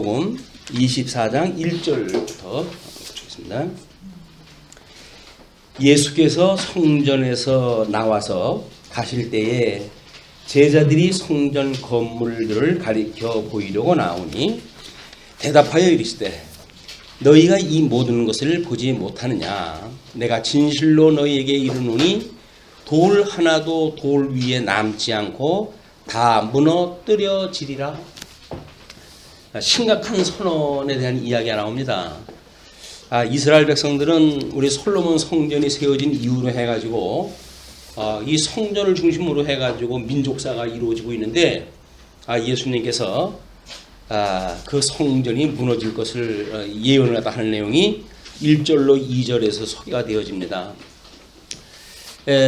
요한복음 24장 1절부터 보겠습니다. 예수께서 성전에서 나와서 가실 때에 제자들이 성전 건물들을 가리켜 보이려고 나오니 대답하여 이르시되 너희가 이 모든 것을 보지 못하느냐? 내가 진실로 너희에게 이르노니 돌 하나도 돌 위에 남지 않고 다 무너뜨려지리라. 심각한 선언에 대한 이야기가 나옵니다. 이스라엘 백성들은 우리 솔로몬 성전이 세워진 이후로 해가지고 이 성전을 중심으로 해가지고 민족사가 이루어지고 있는데 예수님께서 그 성전이 무너질 것을 예언을 하다 하는 내용이 1절로 2절에서 소개가 되어집니다.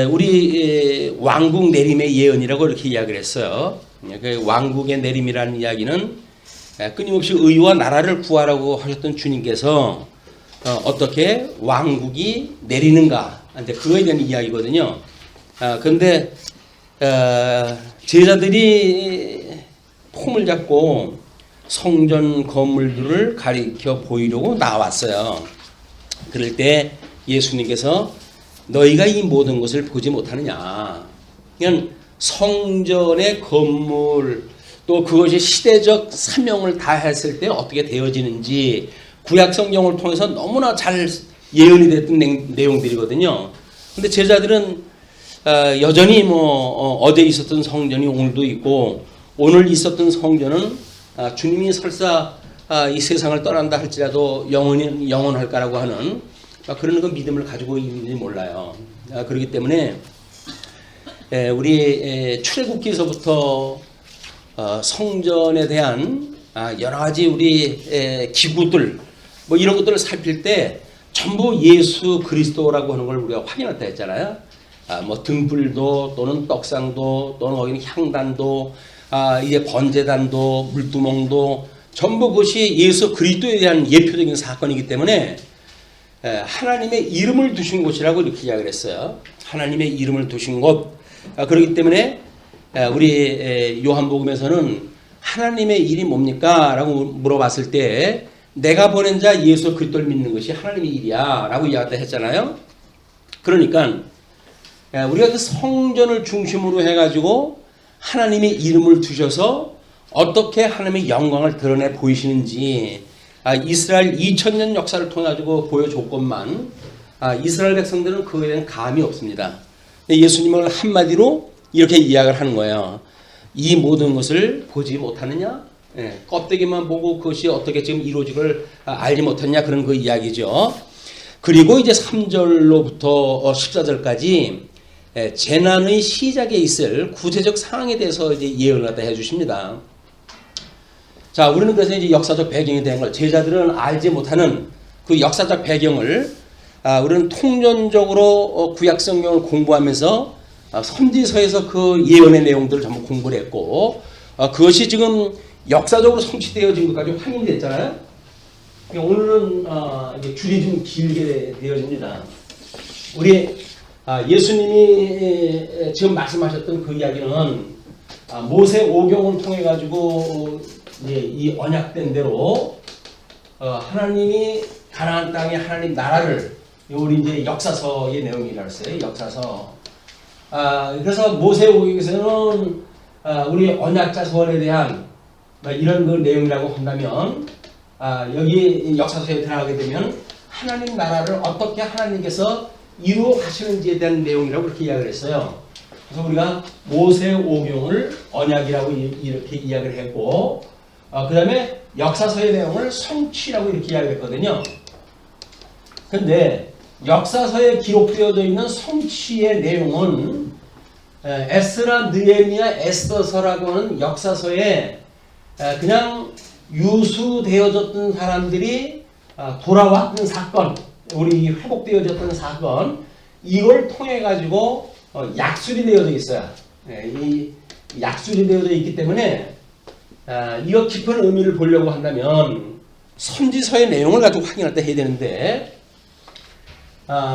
우리 왕국 내림의 예언이라고 이렇게 이야기를 했어요. 그 왕국의 내림이라는 이야기는 끊임없이 의와 나라를 구하라고 하셨던 주님께서 어떻게 왕국이 내리는가, 그거에 대한 이야기거든요. 그런데 제자들이 폼을 잡고 성전 건물들을 가리켜 보이려고 나왔어요. 그럴 때 예수님께서 너희가 이 모든 것을 보지 못하느냐. 그냥 성전의 건물 또 그것이 시대적 사명을 다했을 때 어떻게 되어지는지 구약 성경을 통해서 너무나 잘 예언이 됐던 내용들이거든요. 근데 제자들은 여전히 어제 있었던 성전이 오늘도 있고 오늘 있었던 성전은 주님이 설사 이 세상을 떠난다 할지라도 영원할까라고 하는 그런 그 믿음을 가지고 있는지 몰라요. 그렇기 때문에 우리 출애굽기서부터 성전에 대한 여러 가지 우리 기구들 이런 것들을 살필 때 전부 예수 그리스도라고 하는 걸 우리가 확인했다 했잖아요. 등불도 또는 떡상도 또는 거기는 향단도 이제 번제단도 물두멍도 전부 그것이 예수 그리스도에 대한 예표적인 사건이기 때문에 하나님의 이름을 두신 곳이라고 이렇게 이야기를 했어요. 하나님의 이름을 두신 곳. 그렇기 때문에 우리 요한복음에서는 하나님의 일이 뭡니까? 라고 물어봤을 때 내가 보낸 자 예수 그리스도를 믿는 것이 하나님의 일이야 라고 이야기를 했잖아요. 그러니까 우리가 그 성전을 중심으로 해가지고 하나님의 이름을 두셔서 어떻게 하나님의 영광을 드러내 보이시는지 이스라엘 2000년 역사를 통해 가지고 보여줬건만 이스라엘 백성들은 그거에 대한 감이 없습니다. 예수님을 한마디로 이렇게 이야기를 하는 거예요. 이 모든 것을 보지 못하느냐? 껍데기만 보고 그것이 어떻게 지금 이루어지기를 알지 못했냐? 그런 그 이야기죠. 그리고 이제 3절로부터 14절까지 재난의 시작에 있을 구체적 상황에 대해서 이제 예언을 하다 해주십니다. 자, 우리는 그래서 이제 역사적 배경에 대한 걸 제자들은 알지 못하는 그 역사적 배경을 우리는 통전적으로 구약 성경을 공부하면서 선지서에서 그 예언의 내용들을 전부 공부를 했고 그것이 지금 역사적으로 성취되어진 것까지 확인이 됐잖아요. 오늘은 이제 줄이 좀 길게 되어집니다. 우리 예수님이 지금 말씀하셨던 그 이야기는 모세 오경을 통해 가지고 이 언약된 대로 하나님이 가나안 땅에 하나님 나라를 우리 이제 역사서의 내용이라고 했어요. 역사서. 그래서 모세오경에서는 우리 언약자서원에 대한 이런 그 내용이라고 한다면 여기 역사서에 들어가게 되면 하나님 나라를 어떻게 하나님께서 이루어 가시는지에 대한 내용이라고 그렇게 이야기를 했어요. 그래서 우리가 모세오경을 언약이라고 이렇게 이야기를 했고 그 다음에 역사서의 내용을 성취라고 이렇게 이야기를 했거든요. 근데 역사서에 기록되어져 있는 성취의 내용은 에스라, 느헤미야, 에스더서라고 하는 역사서에 그냥 유수되어졌던 사람들이 돌아왔던 사건, 우리 회복되어졌던 사건, 이걸 통해 가지고 약술이 되어져 있어요. 이 약술이 되어져 있기 때문에 이거 깊은 의미를 보려고 한다면 선지서의 내용을 가지고 확인할 때 해야 되는데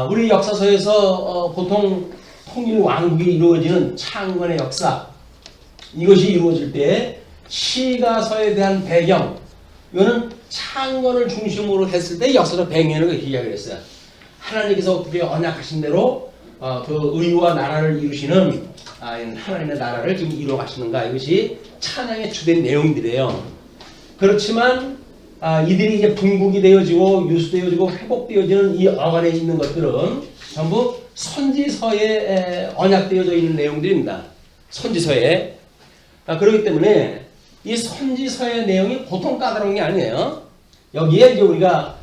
우리 역사서에서 보통 통일 왕국이 이루어지는 창건의 역사 이것이 이루어질 때 시가서에 대한 배경 이거는 창건을 중심으로 했을 때 역사적 배경을 그렇게 이야기를 했어요. 하나님께서 어떻게 언약하신 대로 그 의와 나라를 이루시는 하나님의 나라를 지금 이루어가시는가, 이것이 찬양의 주된 내용들이에요. 그렇지만 이들이 이제 분국이 되어지고 유수되어지고 회복되어지는 이 어간에 있는 것들은 전부 선지서에 언약되어져 있는 내용들입니다. 선지서에. 그렇기 때문에 이 선지서의 내용이 보통 까다로운 게 아니에요. 여기에 이제 우리가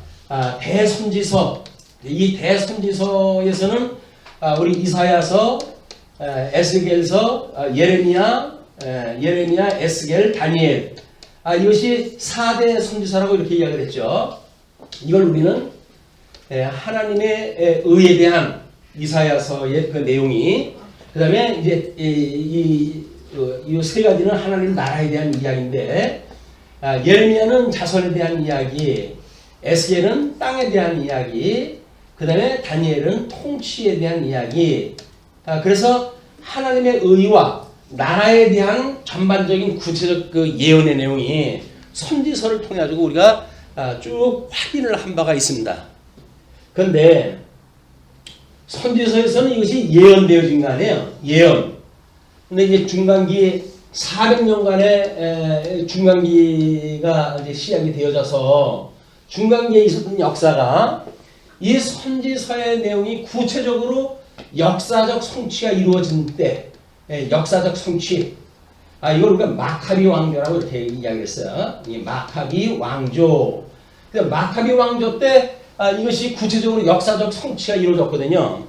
대선지서, 이 대선지서에서는 우리 이사야서, 에스겔서, 예레미야, 에스겔, 다니엘, 이것이 4대 선지서라고 이렇게 이야기를 했죠. 이걸 우리는 하나님의 의에 대한 이사야서의 그 내용이, 그 다음에 이제 이 세 가지는 하나님 나라에 대한 이야기인데, 예레미야는 자손에 대한 이야기, 에스겔은 땅에 대한 이야기, 그 다음에 다니엘은 통치에 대한 이야기. 그래서 하나님의 의와 나라에 대한 전반적인 구체적 그 예언의 내용이 선지서를 통해 가지고 우리가 쭉 확인을 한 바가 있습니다. 그런데 선지서에서는 이것이 예언되어진 거 아니에요? 예언. 근데 이제 중간기 400년간의 중간기가 이제 시작이 되어져서 중간기에 있었던 역사가 이 선지서의 내용이 구체적으로 역사적 성취가 이루어진 때, 역사적 성취, 이걸 우리가 마카비 왕조라고 이렇게 이야기했어요. 이 마카비 왕조. 마카비 왕조 때 이것이 구체적으로 역사적 성취가 이루어졌거든요.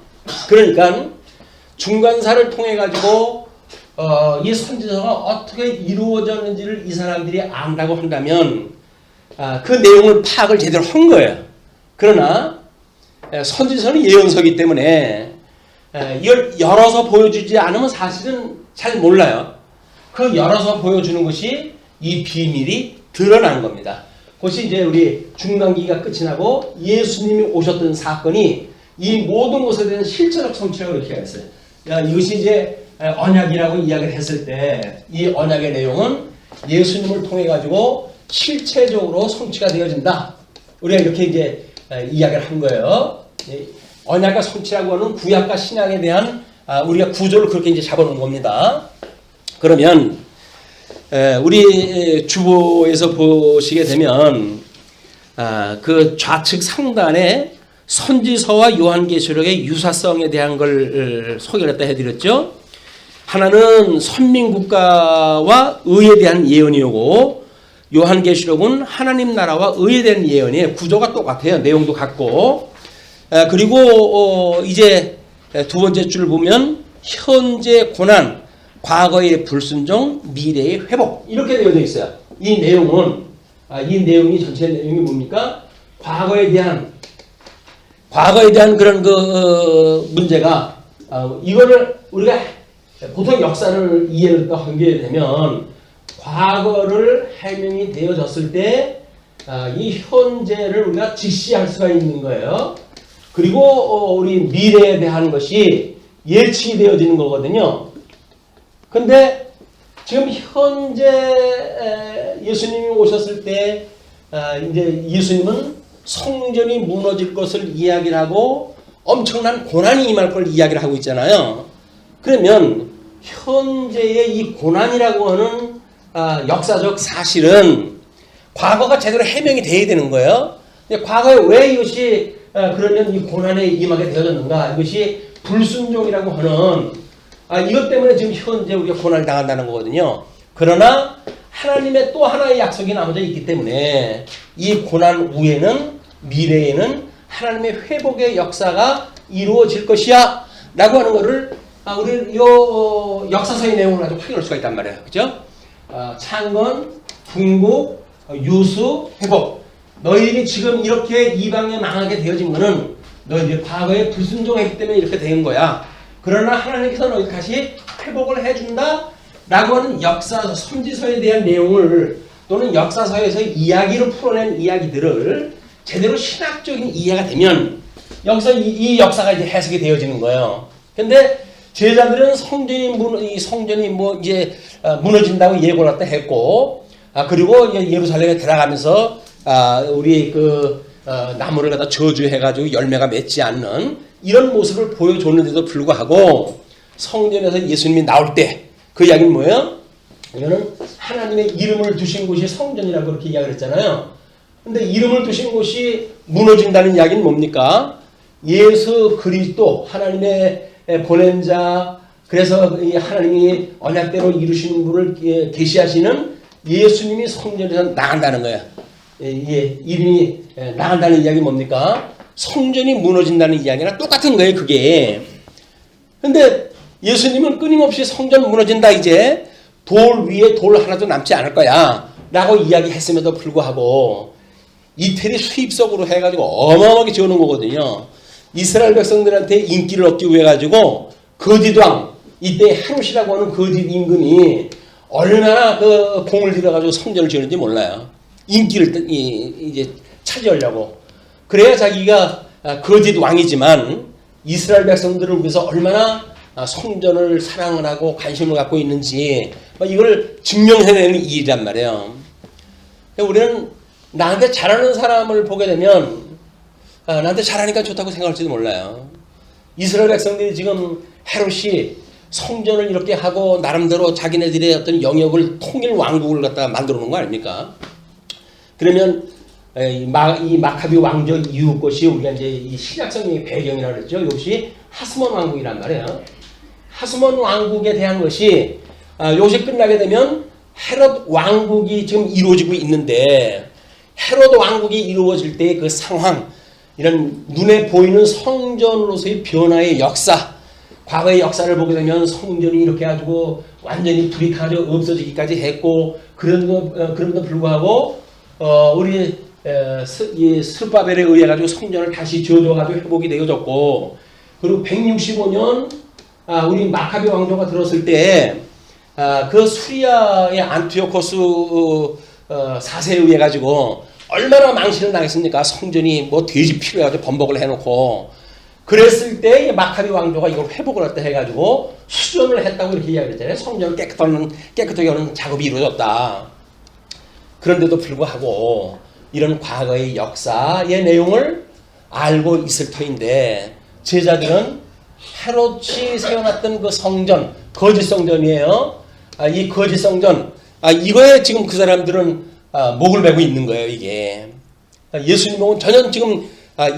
그러니까 중간사를 통해 가지고 이 선지서가 어떻게 이루어졌는지를 이 사람들이 안다고 한다면 그 내용을 파악을 제대로 한 거예요. 그러나 선지서는 예언서이기 때문에 이걸 열어서 보여주지 않으면 사실은 잘 몰라요. 그 열어서 보여주는 것이 이 비밀이 드러난 겁니다. 그것이 이제 우리 중간기가 끝이 나고 예수님이 오셨던 사건이 이 모든 것에 대한 실체적 성취라고 이렇게 했어요. 이것이 이제 언약이라고 이야기를 했을 때 이 언약의 내용은 예수님을 통해 가지고 실체적으로 성취가 되어진다. 우리가 이렇게 이제 이야기를 한 거예요. 언약과 성취라고 하는 구약과 신약에 대한 우리가 구조를 그렇게 이제 잡아놓은 겁니다. 그러면 우리 주보에서 보시게 되면 그 좌측 상단에 선지서와 요한계시록의 유사성에 대한 걸 소개를 했다 해드렸죠. 하나는 선민국가와 의에 대한 예언이고, 요한계시록은 하나님 나라와 의에 대한 예언이에요. 구조가 똑같아요. 내용도 같고. 그리고 이제 두 번째 줄을 보면 현재 고난, 과거의 불순종, 미래의 회복, 이렇게 되어져 있어요. 이 내용이 전체 내용이 뭡니까? 과거에 대한 그런 문제가 이거를 우리가 보통 역사를 이해를 하게 되면 과거를 해명이 되어졌을 때 이 현재를 우리가 직시할 수가 있는 거예요. 그리고 우리 미래에 대한 것이 예측이 되어지는 거거든요. 근데 지금 현재 예수님이 오셨을 때 이제 예수님은 성전이 무너질 것을 이야기를 하고 엄청난 고난이 임할 걸 이야기를 하고 있잖아요. 그러면 현재의 이 고난이라고 하는 역사적 사실은 과거가 제대로 해명이 돼야 되는 거예요. 근데 과거에 왜 이것이 그러면 이 고난에 임하게 되어졌는가? 이것이 불순종이라고 하는 이것 때문에 지금 현재 우리가 고난을 당한다는 거거든요. 그러나 하나님의 또 하나의 약속이 남아져 있기 때문에 이 고난 후에는, 미래에는 하나님의 회복의 역사가 이루어질 것이야 라고 하는 것을 우리 요 역사서의 내용을 가지고 확인할 수가 있단 말이에요. 그죠? 창건, 분국, 유수, 회복. 너희들이 지금 이렇게 이방에 망하게 되어진 것은 너희들이 과거에 불순종했기 때문에 이렇게 된 거야. 그러나 하나님께서 너희 다시 회복을 해준다 라고 하는 역사서, 선지서에 대한 내용을, 또는 역사서에서 이야기를 풀어낸 이야기들을 제대로 신학적인 이해가 되면 여기서 이 역사가 이제 해석이 되어지는 거예요. 근데 제자들은 성전이 무너진다고 예고를 했다 했고, 그리고 이제 예루살렘에 들어가면서 우리 나무를 갖다 저주해가지고 열매가 맺지 않는 이런 모습을 보여줬는데도 불구하고 성전에서 예수님이 나올 때 그 이야기는 뭐예요? 이거는 하나님의 이름을 두신 곳이 성전이라고 그렇게 이야기를 했잖아요. 근데 이름을 두신 곳이 무너진다는 이야기는 뭡니까? 예수 그리스도 하나님의 보낸 자, 그래서 하나님이 언약대로 이루신 분을 계시하시는 예수님이 성전에서 나간다는 거예요. 이름이 나간다는 이야기 뭡니까? 성전이 무너진다는 이야기랑 똑같은 거예요, 그게. 근데 예수님은 끊임없이 성전 무너진다, 이제 돌 위에 돌 하나도 남지 않을 거야 라고 이야기했음에도 불구하고 이태리 수입석으로 해가지고 어마어마하게 지어놓은 거거든요. 이스라엘 백성들한테 인기를 얻기 위해 가지고 거짓왕, 이때 헤롯이라고 하는 거짓 임금이 얼마나 공을 들여가지고 성전을 지었는지 몰라요. 인기를 이제 차지하려고. 그래야 자기가 거짓 왕이지만 이스라엘 백성들을 위해서 얼마나 성전을 사랑을 하고 관심을 갖고 있는지 이걸 증명해내는 일이란 말이에요. 우리는 나한테 잘하는 사람을 보게 되면 나한테 잘하니까 좋다고 생각할지도 몰라요. 이스라엘 백성들이 지금 헤롯이 성전을 이렇게 하고 나름대로 자기네들의 어떤 영역을 통일 왕국을 갖다가 만들어 놓은 거 아닙니까? 그러면 이 마카비 왕조 이후 것이 우리가 이제 이 신약성경의 배경이라고 그랬죠. 이것이 하스몬 왕국이란 말이에요. 하스몬 왕국에 대한 것이 이것이 끝나게 되면 헤롯 왕국이 지금 이루어지고 있는데 헤롯 왕국이 이루어질 때의 그 상황, 이런 눈에 보이는 성전으로서의 변화의 역사, 과거의 역사를 보게 되면 성전이 이렇게 가지고 완전히 불이 타져 없어지기까지 했고, 그럼에도 불구하고 우리 스룹바벨에 의해 가지고 성전을 다시 지어줘가지고 회복이 되어졌고, 그리고 165년 우리 마카비 왕조가 들었을 때 그 수리아의 안티오코스 4세에 의해 가지고 얼마나 망신을 당했습니까? 성전이 뭐 돼지 피로 해가지고 범벅을 해놓고. 그랬을 때 마카비 왕조가 이걸 회복을 했다 해가지고 수전을 했다고 이렇게 이야기했잖아요. 성전을 깨끗하게 하는 작업이 이루어졌다. 그런데도 불구하고 이런 과거의 역사의 내용을 알고 있을 터인데 제자들은 헤롯이 세워놨던 그 성전, 거짓 성전이에요. 이 거짓 성전, 이거에 지금 그 사람들은 목을 메고 있는 거예요, 이게. 예수님은 전혀 지금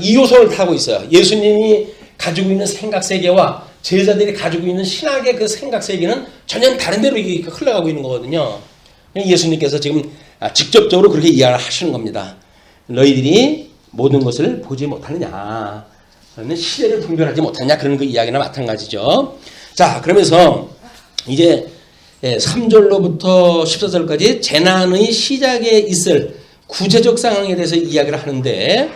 이호선을 타고 있어요. 예수님이 가지고 있는 생각세계와 제자들이 가지고 있는 신학의 그 생각세계는 전혀 다른 데로 이게 흘러가고 있는 거거든요. 예수님께서 지금 직접적으로 그렇게 이야기를 하시는 겁니다. 너희들이 모든 것을 보지 못하느냐, 너는 시대를 분별하지 못하느냐, 그런 그 이야기나 마찬가지죠. 자, 그러면서 이제 3절로부터 14절까지 재난의 시작에 있을 구체적 상황에 대해서 이야기를 하는데,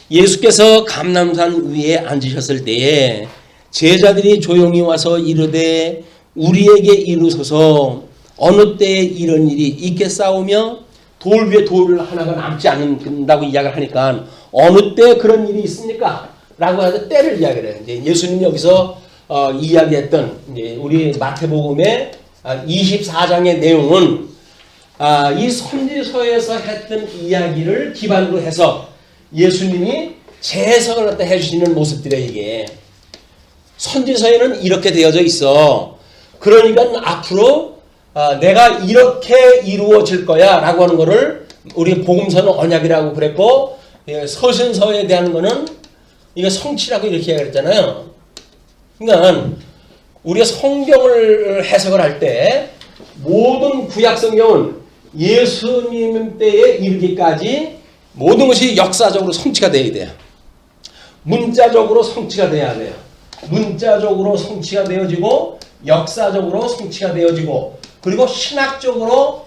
예수께서 감람산 위에 앉으셨을 때에 제자들이 조용히 와서 이르되 우리에게 이루소서 어느 때에 이런 일이 있겠사오며, 돌 위에 돌 하나가 남지 않는다고 이야기를 하니까 어느 때 그런 일이 있습니까? 라고 해서 때를 이야기를 해요. 이제 예수님이 여기서 이야기했던 이제 우리 마태복음의 24장의 내용은 이 선지서에서 했던 이야기를 기반으로 해서 예수님이 재해석을 갖다 해주시는 모습들이에요. 이게 선지서에는 이렇게 되어져 있어. 그러니까 앞으로 내가 이렇게 이루어질 거야 라고 하는 거를 우리 복음서는 언약이라고 그랬고, 서신서에 대한 거는 이거 성취라고 이렇게 얘기했잖아요. 그러니까 우리가 성경을 해석을 할 때 모든 구약 성경은 예수님 때에 이르기까지 모든 것이 역사적으로 성취가 돼야 돼요. 문자적으로 성취가 돼야 돼요. 문자적으로 성취가 되어지고 역사적으로 성취가 되어지고, 그리고 신학적으로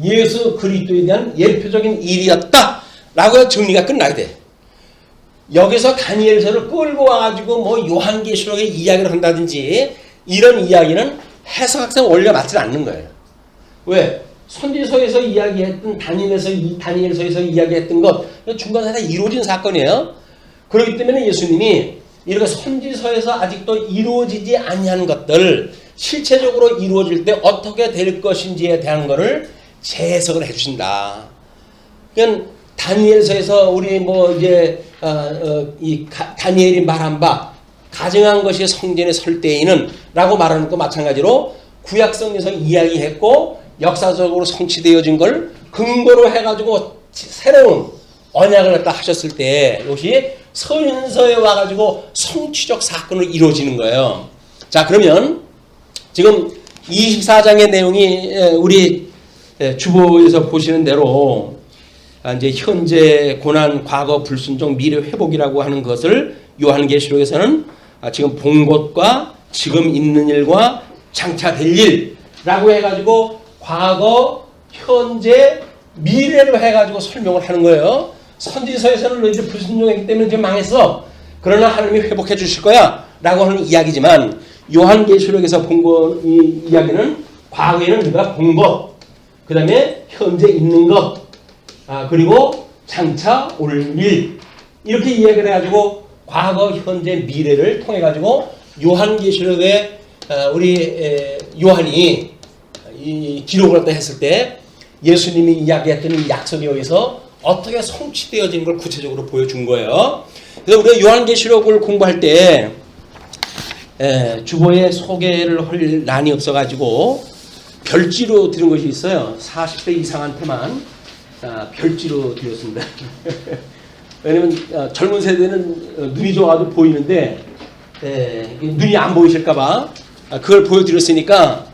예수 그리스도에 대한 예표적인 일이었다라고 정리가 끝나게 돼. 여기서 다니엘서를 끌고 와가지고 뭐 요한계시록의 이야기를 한다든지 이런 이야기는 해석학생 원리가 맞지 않는 거예요. 왜? 선지서에서 이야기했던 다니엘서에서 이야기했던 것 중간에 다 이루어진 사건이에요. 그렇기 때문에 예수님이 이렇게 선지서에서 아직도 이루어지지 아니한 것들 실체적으로 이루어질 때 어떻게 될 것인지에 대한 것을 재해석을 해주신다. 그러니까 다니엘서에서 우리 뭐 이제 다니엘이 말한 바 가증한 것이 성전에 설 때에는 라고 말하는 것 마찬가지로 구약성에서 이야기했고 역사적으로 성취되어진 걸 근거로 해가지고 새로운 언약을 갖다 하셨을 때 이것이 서인서에 와가지고 성취적 사건으로 이루어지는 거예요. 자, 그러면 지금 24장의 내용이 우리 주보에서 보시는 대로 이제 현재 고난, 과거 불순종, 미래 회복이라고 하는 것을 요한계시록에서는 지금 본 것과 지금 있는 일과 장차 될 일이라고 해가지고 과거, 현재, 미래로 해가지고 설명을 하는 거예요. 선지서에서는 너희들 불순종했기 때문에 지금 망했어. 그러나 하나님이 회복해 주실 거야 라고 하는 이야기지만 요한계시록에서 본 거 이 이야기는 과거에는 우리가 본 것, 그 다음에 현재 있는 것, 그리고 장차 올 일 이렇게 이야기를 해가지고 과거, 현재, 미래를 통해 가지고 요한계시록에 우리 요한이 이 기록을 갖다 했을 때 예수님이 이야기했던 이 약속에 의해서 어떻게 성취되어지는 걸 구체적으로 보여준 거예요. 그래서 우리가 요한계시록을 공부할 때 주보에 소개를 할 난이 없어가지고 별지로 드린 것이 있어요. 40대 이상한테만 별지로 드렸습니다. 왜냐면 젊은 세대는 눈이 좋아도 보이는데 눈이 안 보이실까봐 그걸 보여드렸으니까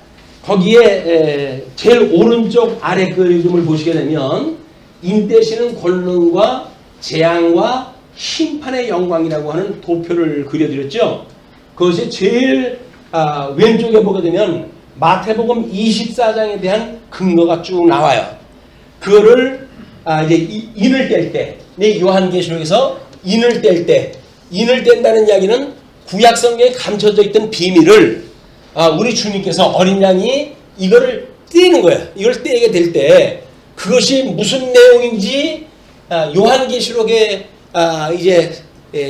거기에 제일 오른쪽 아래 그림을 보시게 되면 인대시는 권능과 재앙과 심판의 영광이라고 하는 도표를 그려드렸죠. 그것이 제일 왼쪽에 보게 되면 마태복음 24장에 대한 근거가 쭉 나와요. 그거를 이제 인을 뗄 때, 요한계시록에서 인을 뗄 때, 인을 뗀다는 이야기는 구약성경에 감춰져 있던 비밀을 우리 주님께서 어린 양이 이거를 떼는 거예요. 이걸 떼게 될 때 그것이 무슨 내용인지 요한계시록에 이제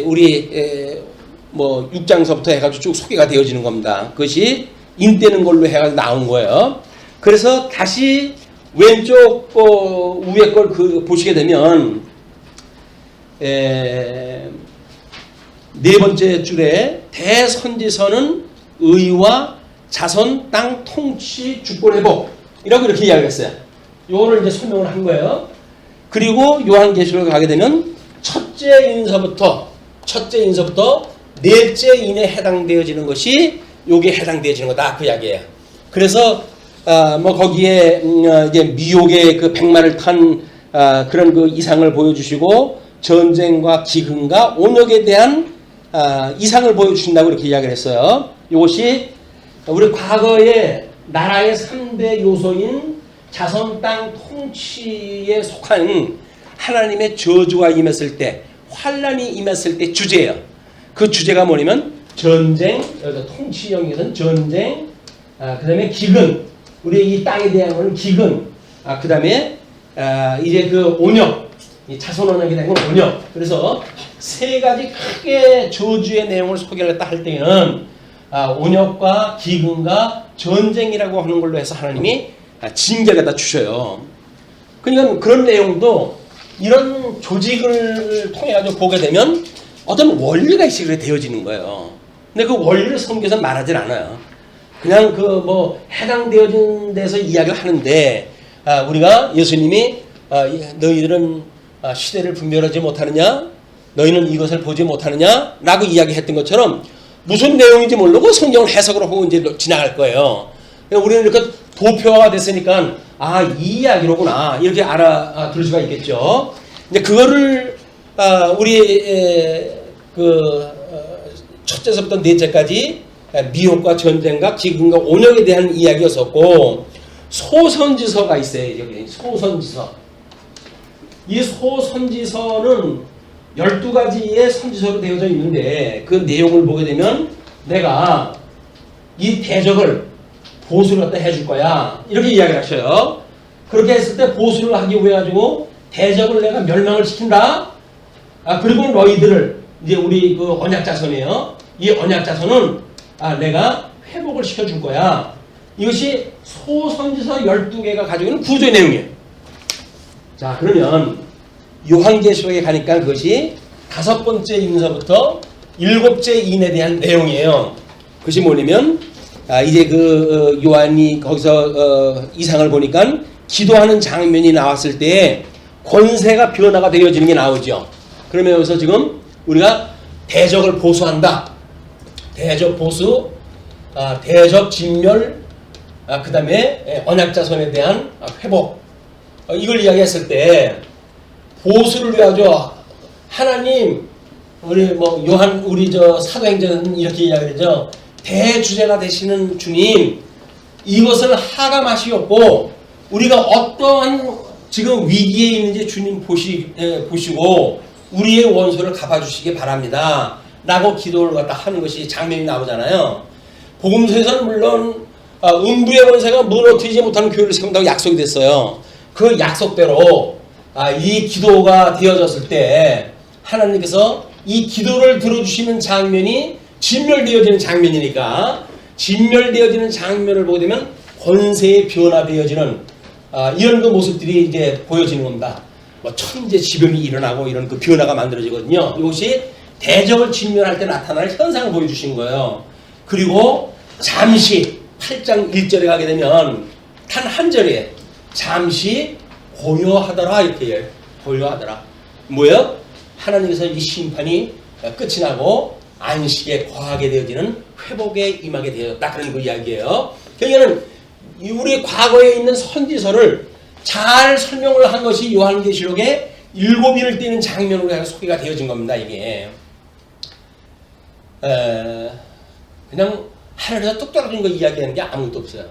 우리 뭐 6장서부터 해가지고 쭉 소개가 되어지는 겁니다. 그것이 인 떼는 걸로 해가지고 나온 거예요. 그래서 다시 왼쪽 위에 걸 보시게 되면 네 번째 줄에 대선지서는 의와 자손, 땅, 통치, 주권 회복 이렇게 이야기를 했어요. 요거를 이제 설명을 한 거예요. 그리고 요한계시록에 가게 되면 첫째 인서부터 넷째 인에 해당되어지는 것이 요게 해당되어지는 거다 그 이야기예요. 그래서 뭐 거기에 이제 미혹의 그 백마를 탄 그런 그 이상을 보여주시고 전쟁과 기근과 온역에 대한 이상을 보여주신다고 이렇게 이야기를 했어요. 이것이 우리 과거의 나라의 3대 요소인 자손 땅 통치에 속한 하나님의 저주가 임했을 때, 환란이 임했을 때 주제예요. 그 주제가 뭐냐면 전쟁, 여기서 통치형에서는 전쟁, 그 다음에 기근, 우리 이 땅에 대한 거는 기근, 그 다음에 이제 그 온역, 이 자손 언역에 대한 건 온역. 그래서 세 가지 크게 저주의 내용을 소개를 했다 할 때는 온역과 기근과 전쟁이라고 하는 걸로 해서 하나님이 징계를 갖다 주셔요. 그러니까 그런 내용도 이런 조직을 통해 가지고 보게 되면 어떤 원리가 있게 되어지는 거예요. 근데 그 원리를 성경에서 말하진 않아요. 그냥 그 뭐 해당되어진 데서 이야기를 하는데 우리가 예수님이 너희들은 시대를 분별하지 못하느냐? 너희는 이것을 보지 못하느냐? 라고 이야기했던 것처럼 무슨 내용인지 모르고 성경을 해석을 하고 이제 지나갈 거예요. 우리는 이렇게 도표화가 됐으니까 이 이야기로구나 이렇게 알아들을 수가 있겠죠. 근데 그거를 우리 첫째서부터 넷째까지 미혹과 전쟁과 기근과 온역에 대한 이야기였었고 소선지서가 있어요. 여기 소선지서. 이 소선지서는 12가지의 선지서로 되어져 있는데 그 내용을 보게 되면 내가 이 대적을 보수를 갖다 해줄 거야 이렇게 이야기를 하셔요. 그렇게 했을 때 보수를 하기 위해 가지고 대적을 내가 멸망을 시킨다. 그리고 너희들을 이제 우리 그 언약 자손이에요. 이 언약 자손은 내가 회복을 시켜줄 거야. 이것이 소선지서 12개가 가지고 있는 구조의 내용이에요. 자, 그러면 요한계시록에 가니까 그것이 5번째 임서부터 7째 인에 대한 내용이에요. 그것이 뭐냐면 이제 그 요한이 거기서 이상을 보니까 기도하는 장면이 나왔을 때 권세가 변화가 되어지는 게 나오죠. 그러면 여기서 지금 우리가 대적을 보수한다. 대적 보수, 대적 진멸, 그 다음에 언약자손에 대한 회복. 이걸 이야기했을 때 보수를 위하여 하나님, 우리 뭐 요한 우리 저 사도행전 이렇게 이야기하죠. 대주제가 되시는 주님, 이것을 하감하시었고 우리가 어떠한 지금 위기에 있는지 주님 보시고 우리의 원수를 갚아주시기 바랍니다. 라고 기도를 갖다 하는 것이 장면이 나오잖아요. 복음서에서는 물론 음부의 권세가 무너뜨리지 못하는 교회를 세운다고 약속이 됐어요. 그 약속대로 이 기도가 되어졌을 때 하나님께서 이 기도를 들어주시는 장면이 진멸되어지는 장면이니까 진멸되어지는 장면을 보게 되면 권세의 변화되어지는 이런 그 모습들이 이제 보여지는 겁니다. 뭐 천재지변이 일어나고 이런 그 변화가 만들어지거든요. 이것이 대적을 진멸할 때 나타날 현상을 보여주신 거예요. 그리고 잠시 8장 1절에 가게 되면 단 한 절에 잠시 고요하더라 이렇게 해요. 고요하더라. 뭐예요? 하나님께서 이 심판이 끝이 나고 안식에 거하게 되어지는 회복에 임하게 되었다. 그런 그 이야기예요. 그러니까는 우리 과거에 있는 선지서를 잘 설명을 한 것이 요한계시록에 7인을 띄는 장면으로 해서 소개가 되어진 겁니다. 이게 그냥 하늘에서 뚝 떨어진 거 이야기하는 게 아무것도 없어요.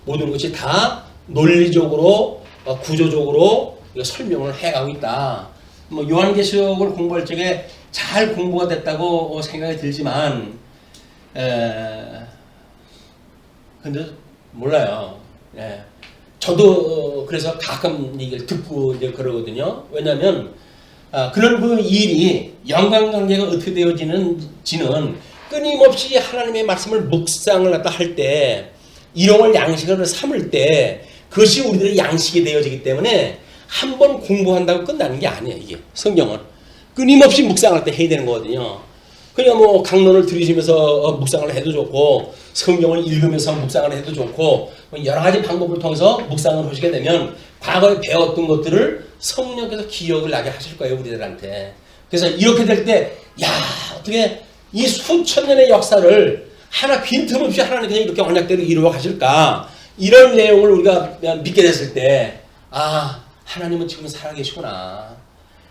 모든 것이 다 논리적으로 구조적으로 설명을 해가고 있다. 뭐 요한계시록을 공부할 적에 잘 공부가 됐다고 생각이 들지만 근데 몰라요. 저도 그래서 가끔 얘기를 듣고 이제 그러거든요. 왜냐하면 그런 그 일이 연관관계가 어떻게 되어지는지는 끊임없이 하나님의 말씀을 묵상을 갖다 할 때 일용할 양식을 삼을 때 그것이 우리들의 양식이 되어지기 때문에 한 번 공부한다고 끝나는 게 아니에요. 이게 성경은 끊임없이 묵상할 때 해야 되는 거거든요. 그러니까 뭐 강론을 들으시면서 묵상을 해도 좋고 성경을 읽으면서 묵상을 해도 좋고 여러 가지 방법을 통해서 묵상을 하시게 되면 과거에 배웠던 것들을 성령께서 기억을 나게 하실 거예요. 우리들한테. 그래서 이렇게 될 때 야 어떻게 이 수천 년의 역사를 하나 빈틈없이 하나님께서 이렇게 언약대로 이루어 가실까 이런 내용을 우리가 믿게 됐을 때 하나님은 지금 살아계시구나.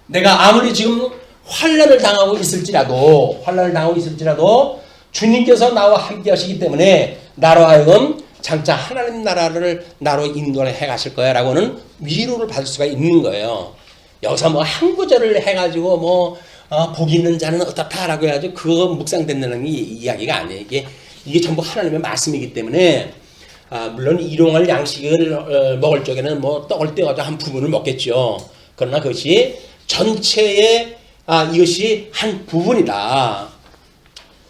내가 아무리 지금 환난을 당하고 있을지라도 주님께서 나와 함께 하시기 때문에 나로 하여금 장차 하나님 나라를 나로 인도해 가실 거야 라고는 위로를 받을 수가 있는 거예요. 여기서 뭐 한 구절을 해가지고 복 있는 자는 어떻다라고 해가지고 그거 묵상된다는 이야기가 아니에요. 이게 전부 하나님의 말씀이기 때문에 물론 일용할 양식을 먹을 적에는 뭐 떡을 떼어가지고 한 부분을 먹겠죠. 그러나 그것이 전체의 이것이 한 부분이다.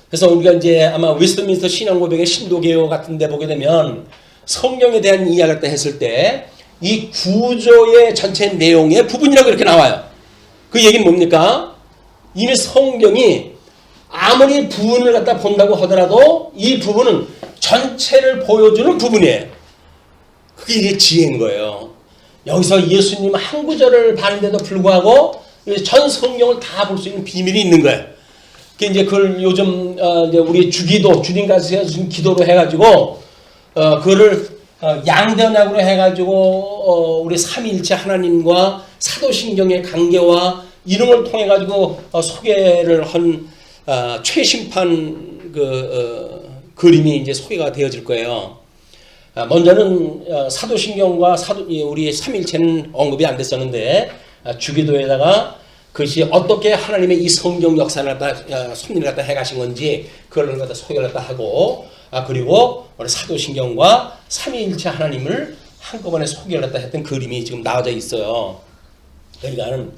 그래서 우리가 이제 아마 웨스트민스터 신앙고백의 신도개요 같은 데 보게 되면 성경에 대한 이야기를 했을 때 이 구조의 전체 내용의 부분이라고 이렇게 나와요. 그 얘기는 뭡니까? 이미 성경이 아무리 부분을 갖다 본다고 하더라도 이 부분은 전체를 보여주는 부분이에요. 그게 이게 지혜인 거예요. 여기서 예수님 한 구절을 봤는데도 불구하고 전 성경을 다 볼 수 있는 비밀이 있는 거예요. 이제 그걸 요즘 이제 우리 주기도 주님 가서 지금 기도로 해가지고 그거를 양대언약으로 해가지고 우리 삼위일체 하나님과 사도신경의 관계와 이런 걸 통해 가지고 소개를 한 최심판 그림이 이제 소개가 되어질 거예요. 먼저는 사도신경과 우리 삼위일체는 언급이 안 됐었는데 주기도에다가 그것이 어떻게 하나님의 이 성경 역사를 갖다 섭리를 갖다 해가신 건지 그걸 갖다 소개를 갖다 하고 그리고 우리 사도신경과 삼위일체 하나님을 한꺼번에 소개를 갖다 했던 그림이 지금 나와져 있어요. 그러니까는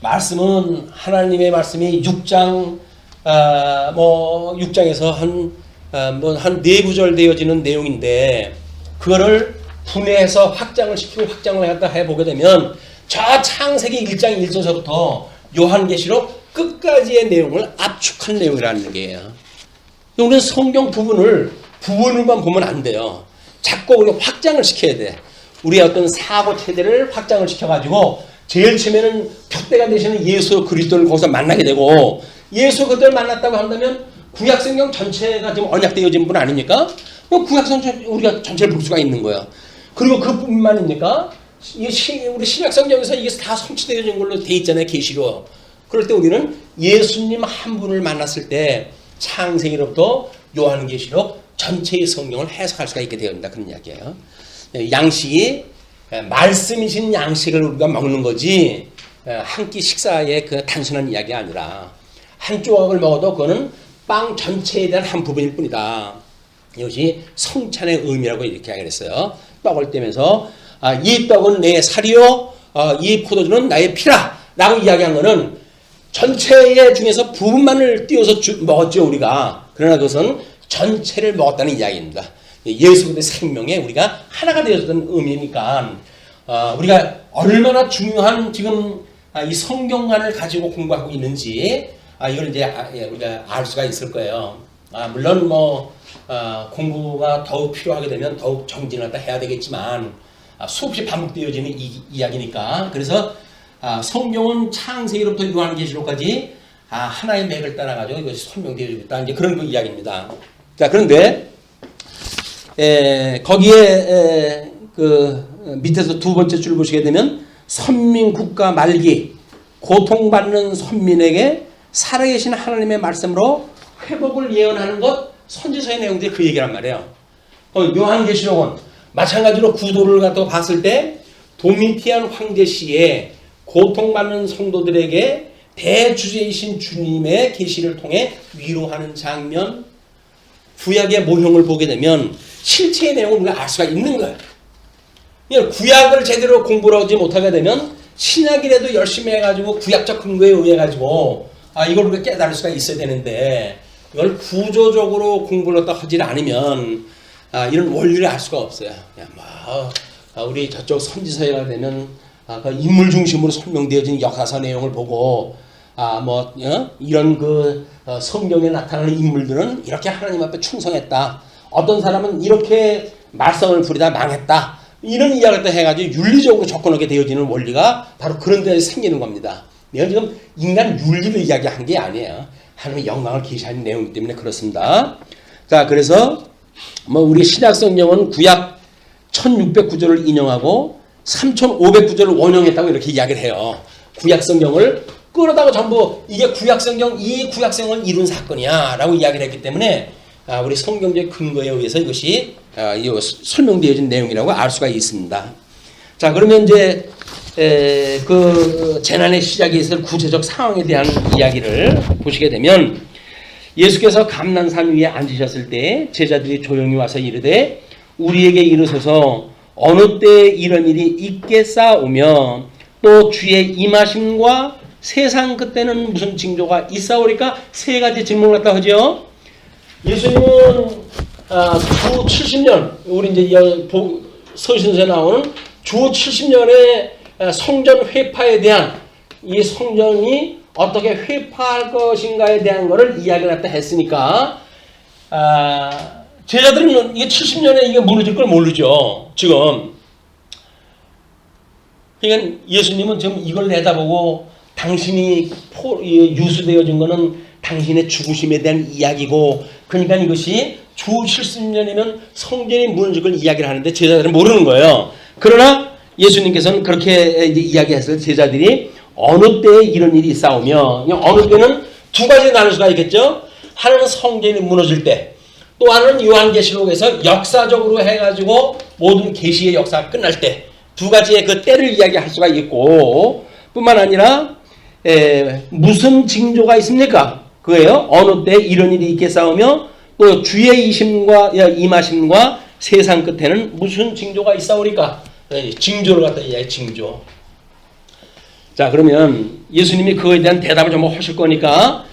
말씀은 하나님의 말씀이 6장에서 한 뭐 한 4구절 되어지는 내용인데 그거를 분해해서 확장을 시키고 확장을 갖다 해보게 되면 저 창세기 1장 1절서부터 요한계시록 끝까지의 내용을 압축한 내용이라는 게예요. 우리는 성경 부분을만 보면 안 돼요. 자꾸 우리가 확장을 시켜야 돼. 우리의 어떤 사고 체제를 확장을 시켜가지고 제일 처음에는 표대가 되시는 예수 그리스도를 거기서 만나게 되고 예수 그리스도를 만났다고 한다면 구약성경 전체가 지금 언약되어진 분 아닙니까? 구약성경 우리가 전체를 볼 수가 있는 거예요. 그리고 그뿐만입니까? 우리 신약성경에서 이게 다 성취되어진 걸로 돼 있잖아요. 계시로. 그럴 때 우리는 예수님 한 분을 만났을 때 창세기로부터 요한계시록 전체의 성경을 해석할 수가 있게 되어진다. 그런 이야기예요. 양식이 말씀이신 양식을 우리가 먹는 거지 한 끼 식사의 그 단순한 이야기가 아니라 한 조각을 먹어도 그거는 빵 전체에 대한 한 부분일 뿐이다. 이것이 성찬의 의미라고 이렇게 하겠어요. 떡을 떼면서 이 떡은 내 살이요 이 포도주는 나의 피라 라고 이야기한 거는 전체의 중에서 부분만을 띄워서 먹었죠 우리가. 그러나 그것은 전체를 먹었다는 이야기입니다. 예수 그리스도의 생명에 우리가 하나가 되었던 의미니까 우리가 얼마나 중요한 지금 이 성경관을 가지고 공부하고 있는지 이걸 이제 우리가 알 수가 있을 거예요. 물론 뭐 공부가 더욱 필요하게 되면 더욱 정진을 해야 되겠지만 수없이 반복되어지는 이야기니까 그래서 성경은 창세기로부터 요한계시록까지 하나의 맥을 따라가지고 이것이 설명되어지고 있다. 이제 그런 그 이야기입니다. 자, 그런데 거기에 그 밑에서 두 번째 줄 보시게 되면 선민국가 말기 고통받는 선민에게 살아계신 하나님의 말씀으로 회복을 예언하는 것 선지서의 내용들이 그 얘기란 말이에요. 요한계시록은 마찬가지로 구도를 갖다 봤을 때 도미티안 황제 시에 고통받는 성도들에게 대주제이신 주님의 계시를 통해 위로하는 장면, 구약의 모형을 보게 되면 실체의 내용을 우리가 알 수가 있는 거예요. 구약을 제대로 공부를 하지 못하게 되면 신약이라도 열심히 해가지고 구약적 근거에 의해가지고 이걸 우리가 깨달을 수가 있어야 되는데 이걸 구조적으로 공부를 하지 않으면 이런 원리를 알 수가 없어요. 우리 저쪽 선지서에 되면 그 인물 중심으로 설명되어진 역사서 내용을 보고 이런 그 성경에 나타나는 인물들은 이렇게 하나님 앞에 충성했다. 어떤 사람은 이렇게 말썽을 부리다 망했다. 이런 이야기를 해가지고 윤리적으로 접근하게 되어지는 원리가 바로 그런 데서 생기는 겁니다. 내가 지금 인간 윤리를 이야기한 게 아니에요. 하나님의 영광을 계시하는 내용이기 때문에 그렇습니다. 자, 그래서 우리 신약 성경은 구약 1609절을 인용하고 3509절을 원용했다고 이렇게 이야기를 해요. 구약 성경을 끌어다가 전부 이게 구약 성경, 이 구약 성경을 이룬 사건이야 라고 이야기를 했기 때문에 우리 성경적 근거에 의해서 이것이 설명되어진 내용이라고 알 수가 있습니다. 자, 그러면 이제 그 재난의 시작에 있을 구체적 상황에 대한 이야기를 보시게 되면 예수께서 감난산 위에 앉으셨을 때 제자들이 조용히 와서 이르되 우리에게 이르소서 어느 때에 이런 일이 있겠사오며 또 주의 임하심과 세상 끝때는 무슨 징조가 있사오리까? 세 가지 질문을 갖다 하죠. 예수님은 주 70년 우리 이제 서신서에 나오는 주 70년의 성전 회파에 대한 이 성전이 어떻게 회파할 것인가에 대한 것을 이야기를 갖다 했으니까 제자들은 이게 70년에 이게 무너질 걸 모르죠. 지금 그러니까 예수님은 지금 이걸 내다보고 당신이 유수되어진 것은 당신의 죽으심에 대한 이야기고 그러니까 이것이 주 70년이면 성전이 무너질 걸 이야기를 하는데 제자들은 모르는 거예요. 그러나 예수님께서는 그렇게 이야기했을 때 제자들이 어느 때에 이런 일이 있사오며 어느 때는 두 가지 나눌 수가 있겠죠. 하나는 성전이 무너질 때 또 하나는 요한계시록에서 역사적으로 해가지고 모든 계시의 역사가 끝날 때 두 가지의 그 때를 이야기할 수가 있고 뿐만 아니라 무슨 징조가 있습니까? 그거예요. 어느 때 이런 일이 있겠사오며 또 주의 임하심과 세상 끝에는 무슨 징조가 있사오리까? 징조를 갖다 이야기해. 징조. 자, 그러면 예수님이 그거에 대한 대답을 좀 하실 거니까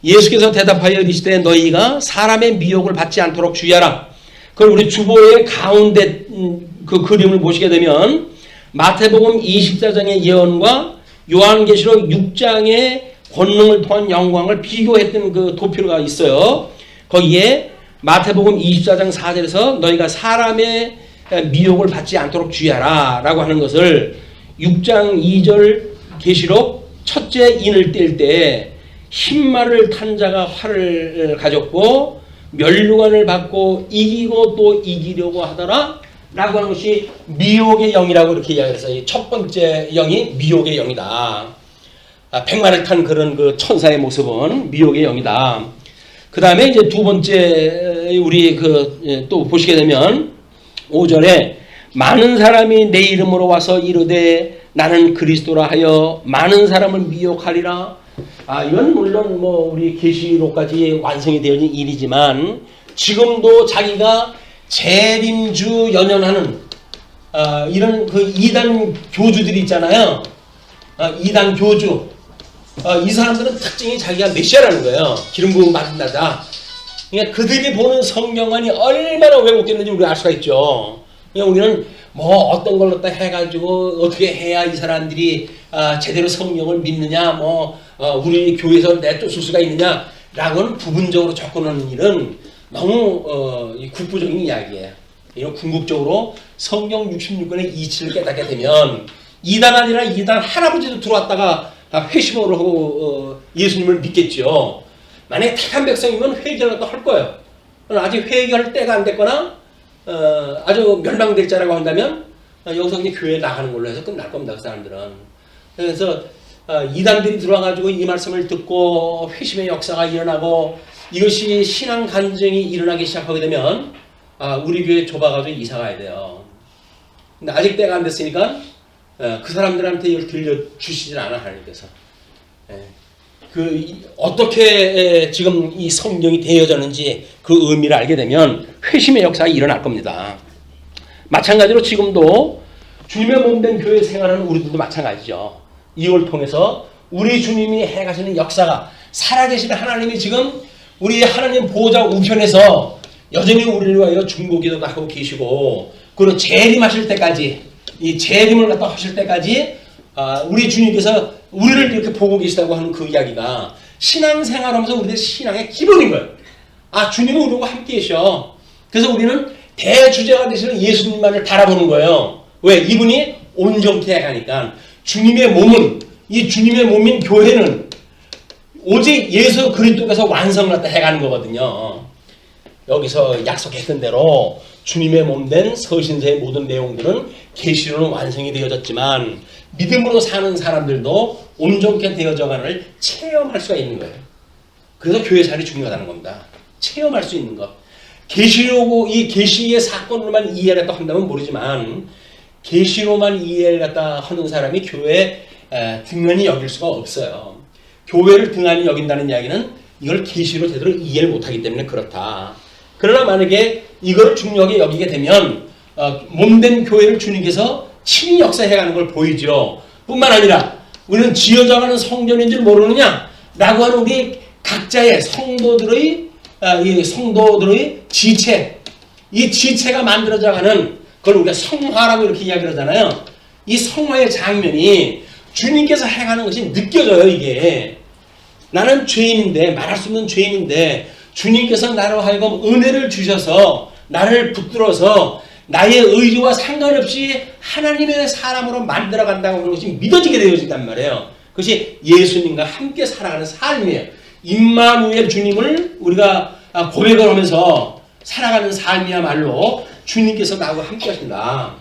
예수께서 대답하여 이르시되 너희가 사람의 미혹을 받지 않도록 주의하라. 그걸 우리 주보의 가운데 그 그림을 보시게 되면 마태복음 24장의 예언과 요한계시록 6장의 권능을 통한 영광을 비교했던 그 도표가 있어요. 거기에 마태복음 24장 4절에서 너희가 사람의 미혹을 받지 않도록 주의하라 라고 하는 것을 6장 2절 계시록 첫째 인을 뗄 때 흰말을 탄 자가 활을 가졌고 면류관을 받고 이기고 또 이기려고 하더라 라고 하는 것이 미혹의 영이라고 이렇게 이야기해서 첫 번째 영이 미혹의 영이다. 백마를 탄 그런 그 천사의 모습은 미혹의 영이다. 그 다음에 이제 두 번째 우리 또 보시게 되면 5절에 많은 사람이 내 이름으로 와서 이르되 나는 그리스도라 하여 많은 사람을 미혹하리라. 이건 물론 뭐 우리 계시록까지 완성이 되어진 일이지만 지금도 자기가 재림주 연연하는 이런 그 이단 교주들이 있잖아요. 이단 교주. 이 사람들은 특징이 자기가 메시아라는 거예요. 기름 부음 받은 자다. 그러니까 그들이 보는 성경관이 얼마나 왜곡됐는지 우리가 알 수가 있죠. 그러니까 우리는 뭐 어떤 걸로 또 해가지고 어떻게 해야 이 사람들이 제대로 성경을 믿느냐, 우리 교회에서 내쫓을 수가 있느냐라고는 부분적으로 접근하는 일은 너무 국부적인 이야기예요. 이런 궁극적으로 성경 66권의 이치를 깨닫게 되면 이단 아니라 이단 할아버지도 들어왔다가 회심을 하고 예수님을 믿겠죠. 만약에 택한 백성이면 회개를 또 할 거예요. 아직 회개할 때가 안 됐거나 아주 멸망될 자라고 한다면 여기서 그냥 교회에 나가는 걸로 해서 끝날 겁니다. 그 사람들은. 그래서 이단들이 들어와가지고 이 말씀을 듣고 회심의 역사가 일어나고 이것이 신앙 간증이 일어나기 시작하게 되면 우리 교회 좁아가지고 이사 가야 돼요. 근데 아직 때가 안 됐으니까 그 사람들한테 이걸 들려주시질 않아 하나님께서. 어떻게 지금 이 성경이 되어졌는지 그 의미를 알게 되면 회심의 역사가 일어날 겁니다. 마찬가지로 지금도 주님의 몸된 교회 생활하는 우리들도 마찬가지죠. 이걸 통해서 우리 주님이 해가시는 역사가 살아계시는 하나님이 지금 우리 하나님 보호자 우편에서 여전히 우리를 위하여 중보기도도 하고 계시고 그리고 재림하실 때까지 이 재림을 갖다 하실 때까지 우리 주님께서 우리를 이렇게 보고 계시다고 하는 그 이야기가 신앙생활하면서 우리의 신앙의 기본인 거예요. 주님은 우리와 함께 계셔. 그래서 우리는 대주제가 되시는 예수님만을 바라보는 거예요. 왜? 이분이 온전케 해가니까. 주님의 몸은, 이 주님의 몸인 교회는 오직 예수 그리스도께서 완성을 갖다 해가는 거거든요. 여기서 약속했던 대로 주님의 몸된 서신서의 모든 내용들은 계시로는 완성이 되어졌지만 믿음으로 사는 사람들도 온전케 되어져가는 체험할 수가 있는 거예요. 그래서 교회 살이 중요하다는 겁니다. 체험할 수 있는 것. 계시로 이 계시의 사건으로만 이해를 갖다 한다면 모르지만 계시로만 이해를 갖다 하는 사람이 교회에 등한히 여길 수가 없어요. 교회를 등한히 여긴다는 이야기는 이걸 계시로 제대로 이해를 못하기 때문에 그렇다. 그러나 만약에 이걸 중요하게 여기게 되면 몸된 교회를 주님께서 친히 역사해가는 걸 보이죠. 뿐만 아니라 우리는 지어져가는 성전인 줄 모르느냐 라고 하는 우리 각자의 성도들의 지체, 이 지체가 만들어져가는 그걸 우리가 성화라고 이렇게 이야기를 하잖아요. 이 성화의 장면이 주님께서 행하는 것이 느껴져요. 이게 나는 죄인인데, 말할 수 없는 죄인인데 주님께서 나로 하여금 은혜를 주셔서 나를 붙들어서 나의 의지와 상관없이 하나님의 사람으로 만들어간다고 하는 것이 믿어지게 되어진단 말이에요. 그것이 예수님과 함께 살아가는 삶이에요. 임마누엘 주님을 우리가 고백을 하면서 살아가는 삶이야말로 주님께서 나하고 함께 하신다.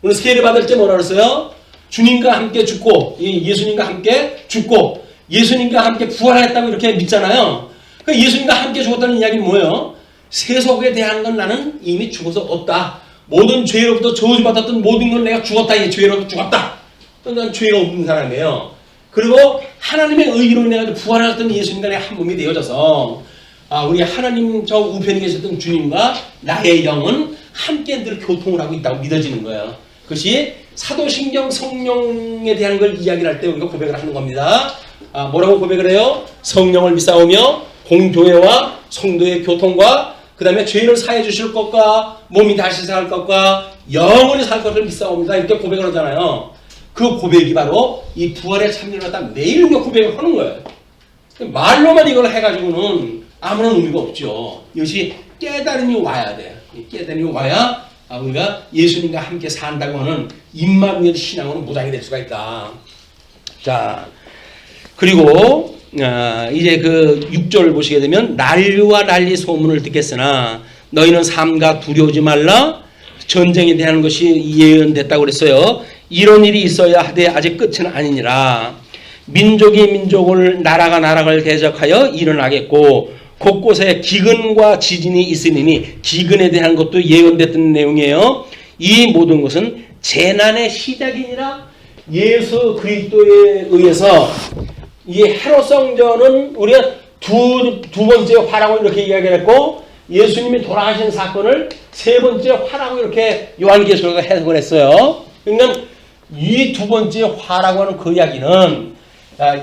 오늘 세례 받을 때 뭐라 그랬어요? 주님과 함께 죽고 예수님과 함께 죽고 예수님과 함께 부활했다고 이렇게 믿잖아요. 예수님과 함께 죽었다는 이야기는 뭐예요? 세속에 대한 건 나는 이미 죽어서 없다. 모든 죄로부터 저주받았던 모든 건 내가 죽었다. 이 죄로부터 죽었다. 난 죄가 없는 사람이에요. 그리고 하나님의 의로 인해 부활하셨던 예수님과 내가 한 몸이 되어져서 우리 하나님 저 우편에 계셨던 주님과 나의 영은 함께 늘 교통을 하고 있다고 믿어지는 거예요. 그것이 사도신경 성령에 대한 걸 이야기를 할 때 우리가 고백을 하는 겁니다. 뭐라고 고백을 해요? 성령을 믿사오며 공교회와 성도의 교통과 그 다음에 죄를 사해 주실 것과 몸이 다시 살 것과 영원히 살 것을 믿사옵니다. 이렇게 고백을 하잖아요. 그 고백이 바로 이 부활의 참여를 갖다 매일 우리가 고백을 하는 거예요. 말로만 이걸 해가지고는 아무런 의미가 없죠. 이것이 깨달음이 와야 돼요. 깨달음이 와야 우리가 예수님과 함께 산다고 하는 임마누엘 신앙으로 무장이 될 수가 있다. 자, 그리고 이제 그 6절 보시게 되면 난리와 난리 소문을 듣겠으나 너희는 삼가 두려우지 말라. 전쟁에 대한 것이 예언됐다고 그랬어요. 이런 일이 있어야 하되 아직 끝은 아니니라. 민족이 민족을 나라가 나라를 대적하여 일어나겠고 곳곳에 기근과 지진이 있으니 기근에 대한 것도 예언됐던 내용이에요. 이 모든 것은 재난의 시작이니라. 예수 그리스도에 의해서 이 헤롯 성전은 우리가 두 번째 화라고 이렇게 이야기했고 예수님이 돌아가신 사건을 세 번째 화라고 이렇게 요한계시록에서 해석을 했어요. 그러니까 이 두 번째 화라고 하는 그 이야기는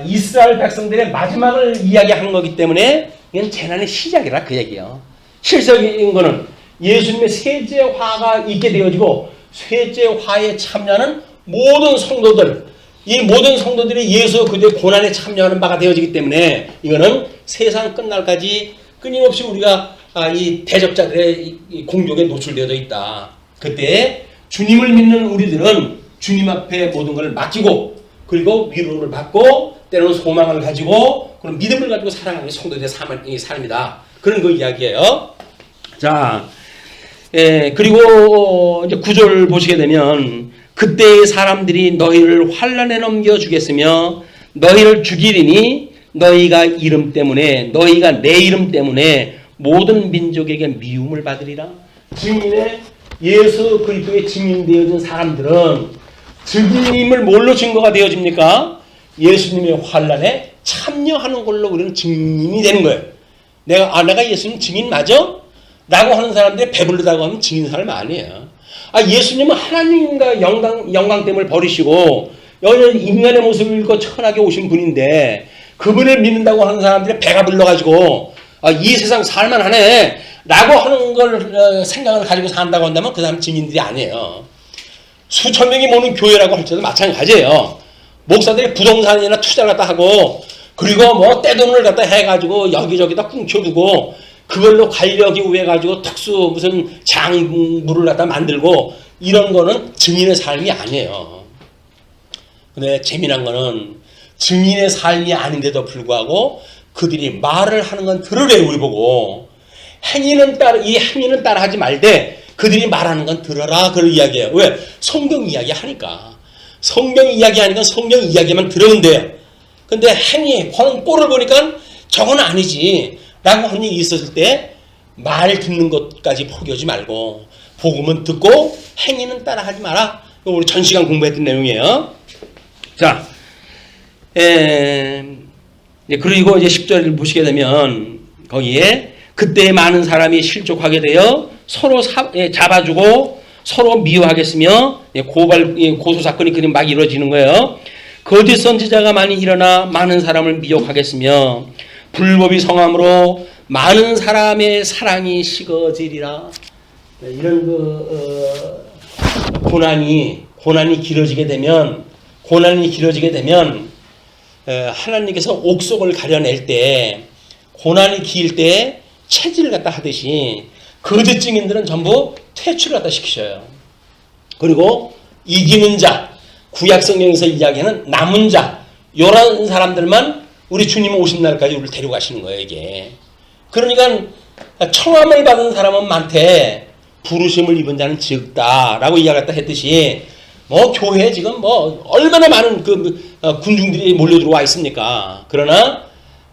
이스라엘 백성들의 마지막을 이야기한 거기 때문에 이건 재난의 시작이라 그 얘기예요. 실적인 거는 예수님의 셋째 화가 있게 되어지고 셋째 화에 참여하는 모든 성도들, 이 모든 성도들이 예수 그리스도의 고난에 참여하는 바가 되어지기 때문에 이거는 세상 끝날까지 끊임없이 우리가 이 대적자들의 이 공격에 노출되어져 있다. 그때 주님을 믿는 우리들은 주님 앞에 모든 것을 맡기고 그리고 위로를 받고 때로는 소망을 가지고 그런 믿음을 가지고 살아가는 성도들의 삶이다. 그런 그 이야기예요. 자, 그리고 이제 9절 보시게 되면 그때의 사람들이 너희를 환난에 넘겨 주겠으며 너희를 죽이리니 너희가 이름 때문에 너희가 내 이름 때문에 모든 민족에게 미움을 받으리라. 증인의 예수 그리스도의 증인되어진 사람들은 증인임을 뭘로 증거가 되어집니까? 예수님의 환난에 참여하는 걸로 우리는 증인이 되는 거예요. 내가 예수님 증인 맞아? 라고 하는 사람들이 배부르다고 하면 증인 사람 아니에요. 예수님은 하나님과 영광됨을 버리시고 여기 인간의 모습을 입고 천하게 오신 분인데 그분을 믿는다고 하는 사람들이 배가 불러가지고 이 세상 살만하네 라고 하는 걸 생각을 가지고 산다고 한다면 그 사람 증인들이 아니에요. 수천 명이 모는 교회라고 할지도 마찬가지예요. 목사들이 부동산이나 투자를 갖다 하고 그리고 뭐 떼돈을 갖다 해가지고 여기저기다 꿍쳐두고 그걸로 관력이 우해가지고 특수 무슨 장부를 갖다 만들고 이런 거는 증인의 삶이 아니에요. 근데 재미난 거는 증인의 삶이 아닌데도 불구하고 그들이 말을 하는 건 들으래요. 우리 보고 이 행위는 따라하지 말되 그들이 말하는 건 들어라. 그런 이야기예요. 왜? 성경 이야기 하니까. 성경 이야기하니까 성경 이야기만 들으면 돼요. 근데 행위, 하는 꼴을 보니까 저건 아니지 라고 하는 일이 있었을 때 말 듣는 것까지 포기하지 말고 복음은 듣고 행위는 따라하지 마라. 우리 전 시간 공부했던 내용이에요. 자, 그리고 이제 10절을 보시게 되면 거기에 그때 많은 사람이 실족하게 되어 서로 잡아주고 서로 미워하겠으며 고소 사건이 그냥 막 이루어지는 거예요. 거짓 선지자가 많이 일어나 많은 사람을 미혹하겠으며 불법이 성함으로 많은 사람의 사랑이 식어지리라. 이런 고난이 길어지게 되면 하나님께서 옥속을 가려낼 때 고난이 길 때 체질을 갖다 하듯이 거짓 증인들은 전부 퇴출을 갖다 시키셔요. 그리고 이기는 자, 구약 성경에서 이야기하는 남은 자, 이런 사람들만 우리 주님 오신 날까지 우리를 데려가시는 거예요, 이게. 그러니까 청함을 받은 사람은 많대 부르심을 입은 자는 적다라고 이야기했다 했듯이 뭐 교회에 지금 뭐 얼마나 많은 군중들이 몰려 들어와 있습니까? 그러나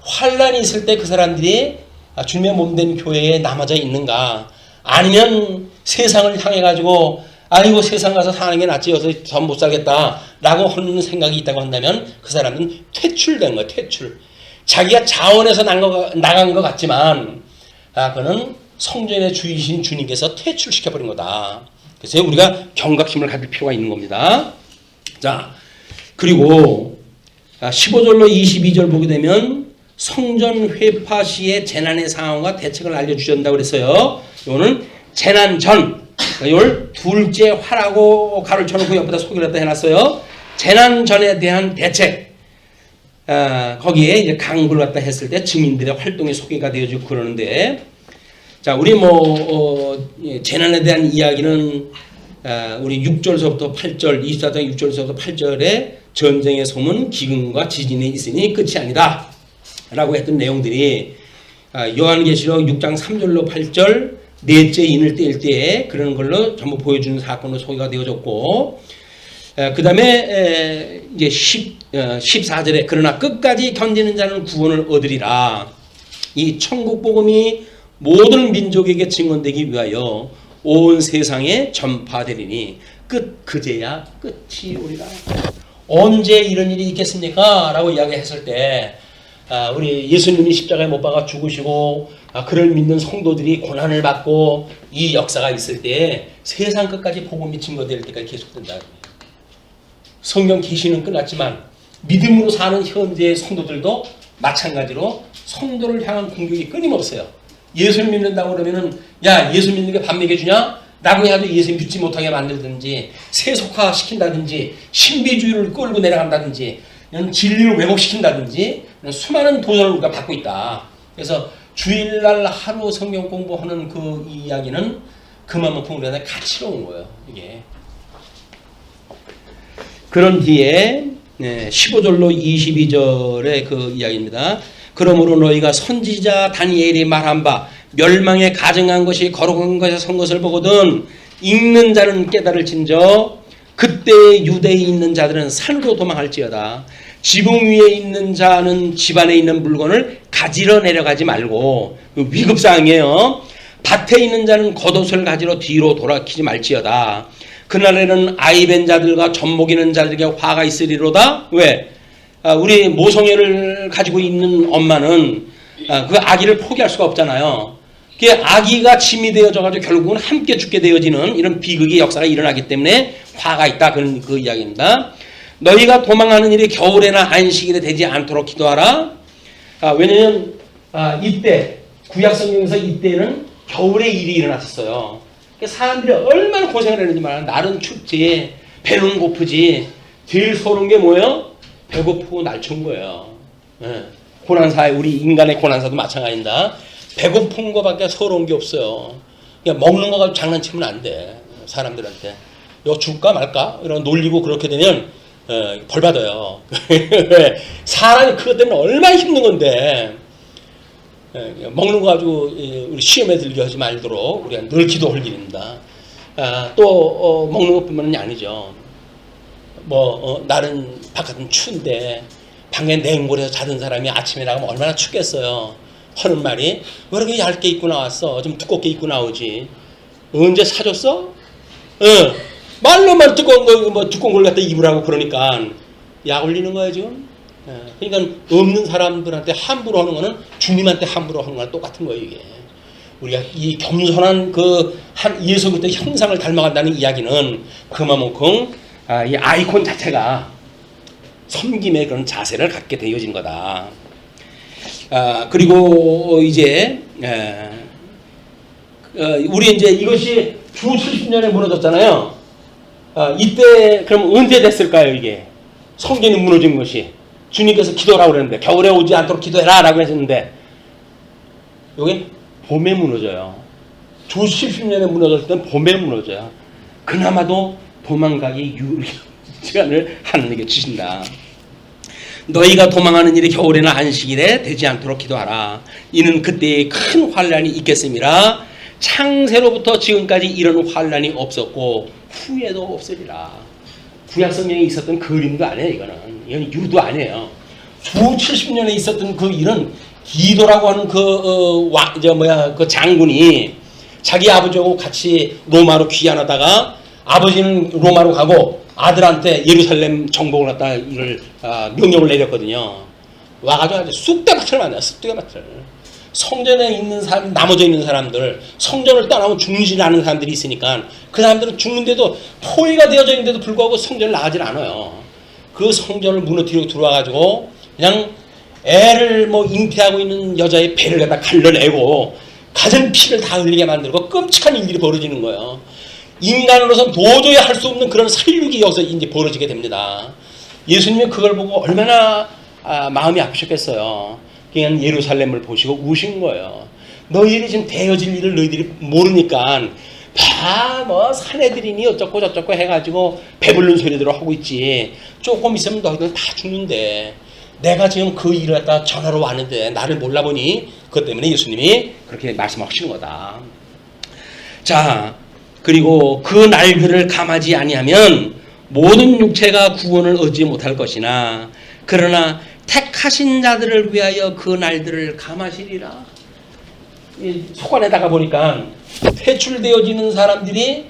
환란이 있을 때 그 사람들이 주님의 몸된 교회에 남아져 있는가? 아니면 세상을 향해 가지고 아이고 세상 가서 사는 게 낫지 여기서 더 못 살겠다라고 하는 생각이 있다고 한다면 그 사람은 퇴출된 거예요. 퇴출. 자기가 자원해서 나간 것 같지만 그는 성전의 주이신 주님께서 퇴출시켜버린 거다. 그래서 우리가 경각심을 가질 필요가 있는 겁니다. 자, 그리고 15절로 22절 보게 되면 성전 회파 시의 재난의 상황과 대책을 알려주신다고 그랬어요. 이거는 재난 전, 이걸 둘째 화라고 가로를 쳐놓고 옆에다 소개를 갖다 해놨어요. 재난 전에 대한 대책. 거기에 이제 강구를 갖다 했을 때 증인들의 활동이 소개가 되어지고 그러는데, 자, 우리 재난에 대한 이야기는 우리 6절서부터 8절, 24장 6절서부터 8절에 전쟁의 소문, 기근과 지진이 있으니 끝이 아니다 라고 했던 내용들이 요한계시록 6장 3절로 8절 넷째 인을 뗄 때에 그런 걸로 전부 보여주는 사건으로 소개가 되어졌고, 그 다음에 이제 14절에 그러나 끝까지 견디는 자는 구원을 얻으리라. 이 천국 복음이 모든 민족에게 증언되기 위하여 온 세상에 전파되리니 그제야 끝이 오리라. 언제 이런 일이 있겠습니까? 라고 이야기했을 때 우리 예수님이 십자가에 못 박아 죽으시고 그를 믿는 성도들이 고난을 받고 이 역사가 있을 때 세상 끝까지 복음이 증거될 때까지 계속된다. 성경 계시는 끝났지만 믿음으로 사는 현재의 성도들도 마찬가지로 성도를 향한 공격이 끊임없어요. 예수를 믿는다고 그러면은 야, 예수 믿는 게 밥 먹여주냐? 라고 해가지고 예수 믿지 못하게 만들든지 세속화 시킨다든지 신비주의를 끌고 내려간다든지 이런 진리를 왜곡시킨다든지 수많은 도전을 우리가 받고 있다. 그래서 주일날 하루 성경 공부하는 그 이야기는 그만큼 우리한테 가치로운 거예요. 이게. 그런 뒤에 15절로 22절의 그 이야기입니다. 그러므로 너희가 선지자 다니엘이 말한 바 멸망에 가증한 것이 거룩한 것에 선 것을 보거든 읽는 자는 깨달을진저 그때 유대에 있는 자들은 산으로 도망할지어다. 지붕 위에 있는 자는 집 안에 있는 물건을 가지러 내려가지 말고, 위급사항이에요. 밭에 있는 자는 겉옷을 가지러 뒤로 돌아키지 말지어다. 그날에는 아이 벤 자들과 젖먹이는 자들에게 화가 있으리로다. 왜? 우리 모성애를 가지고 있는 엄마는 그 아기를 포기할 수가 없잖아요. 그 아기가 짐이 되어져가지고 결국은 함께 죽게 되어지는 이런 비극의 역사가 일어나기 때문에 화가 있다. 그런 그 이야기입니다. 너희가 도망하는 일이 겨울에나 안식일에 되지 않도록 기도하라. 왜냐면 이때 구약성경에서 이때는 겨울에 일이 일어났었어요. 사람들이 얼마나 고생을 했는지 말이야. 날은 춥지, 배는 고프지. 제일 서러운 게 뭐예요? 배고프고 날 추운 거예요. 고난사에 우리 인간의 고난사도 마찬가지입니다. 배고픈 거밖에 서러운 게 없어요. 그냥 먹는 거 가지고 장난치면 안 돼. 사람들한테 이거 줄까 말까 이런 놀리고 그렇게 되면 벌 받아요. 사람이 그것 때문에 얼마나 힘든 건데 먹는 거 가지고 우리 시험에 들게 하지 말도록 우리가 늘 기도할 일입니다. 또 먹는 것뿐만이 아니죠. 날은 바깥은 추운데 방에 냉골에서 자던 사람이 아침에 나가면 얼마나 춥겠어요. 하는 말이 왜 이렇게 얇게 입고 나왔어? 좀 두껍게 입고 나오지. 언제 사줬어? 말로만 두꺼운 걸 갖다 입으라고 그러니까 약 올리는 거야 지금. 그러니까 없는 사람들한테 함부로 하는 거는 주님한테 함부로 하는 거랑 똑같은 거예요 이게. 우리가 이 겸손한 그 한 예수 그리스도의 형상을 닮아간다는 이야기는 그만큼 이 아이콘 자체가 섬김의 그런 자세를 갖게 되어진 거다. 그리고 이제 우리 이제 이것이 주 70년에 무너졌잖아요. 이때 그럼 언제 됐을까요 이게? 성전이 무너진 것이. 주님께서 기도하라고 그랬는데 겨울에 오지 않도록 기도해라 라고 했는데 이게 봄에 무너져요. 주 70년에 무너졌을 때는 봄에 무너져요. 그나마도 도망가기 유리 시간을 하나님께 주신다. 너희가 도망하는 일이 겨울에나 안식일에 되지 않도록 기도하라. 이는 그때에 큰 환란이 있겠음이라. 창세로부터 지금까지 이런 환란이 없었고 후에도 없으리라. 구약성경에 있었던 그림도 아니에요. 이건 유도 아니에요. 주 70년에 있었던 그 일은 기도라고 하는 그 장군이 자기 아버지하고 같이 로마로 귀환하다가 아버지는 로마로 가고 아들한테 예루살렘 정복을 갖다 이걸 명령을 내렸거든요. 와가지고 아주 쑥대밭을 만나요. 쑥대밭을. 성전에 있는 사람, 나머져 있는 사람들, 성전을 떠나고 죽지 않은 사람들이 있으니까 그 사람들은 죽는데도 포위가 되어져 있는데도 불구하고 성전을 나가질 않아요. 그 성전을 무너뜨리고 들어와가지고 그냥 애를 뭐 잉태하고 있는 여자의 배를 갖다 갈라내고 가진 피를 다 흘리게 만들고 끔찍한 일들이 벌어지는 거예요. 인간으로서는 도저히 할 수 없는 그런 살육이 여기서 이제 벌어지게 됩니다. 예수님이 그걸 보고 얼마나 마음이 아프셨겠어요. 그냥 예루살렘을 보시고 우신 거예요. 너희들이 지금 되어질 일을 너희들이 모르니까 다 뭐 사내들이니 어쩌고 저쩌고 해가지고 배부른 소리들을 하고 있지. 조금 있으면 너희들 다 죽는데 내가 지금 그 일을 갖다 전하러 왔는데 나를 몰라보니 그것 때문에 예수님이 그렇게 말씀하시는 거다. 자, 그리고 그 날들을 감하지 아니하면 모든 육체가 구원을 얻지 못할 것이나 그러나 택하신 자들을 위하여 그 날들을 감하시리라. 이 속안에다가 보니까 퇴출되어지는 사람들이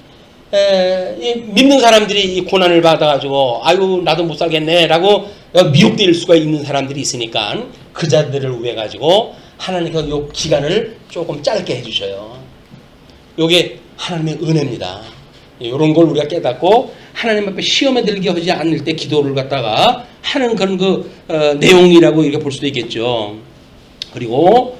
믿는 사람들이 이 고난을 받아가지고 아유 나도 못 살겠네 라고 미혹될 수가 있는 사람들이 있으니까 그 자들을 위해 가지고 하나님께서 요 기간을 조금 짧게 해주셔요. 요게 하나님의 은혜입니다. 이런 걸 우리가 깨닫고 하나님 앞에 시험에 들게 하지 않을 때 기도를 갖다가 하는 그런 내용이라고 이렇게 볼 수도 있겠죠. 그리고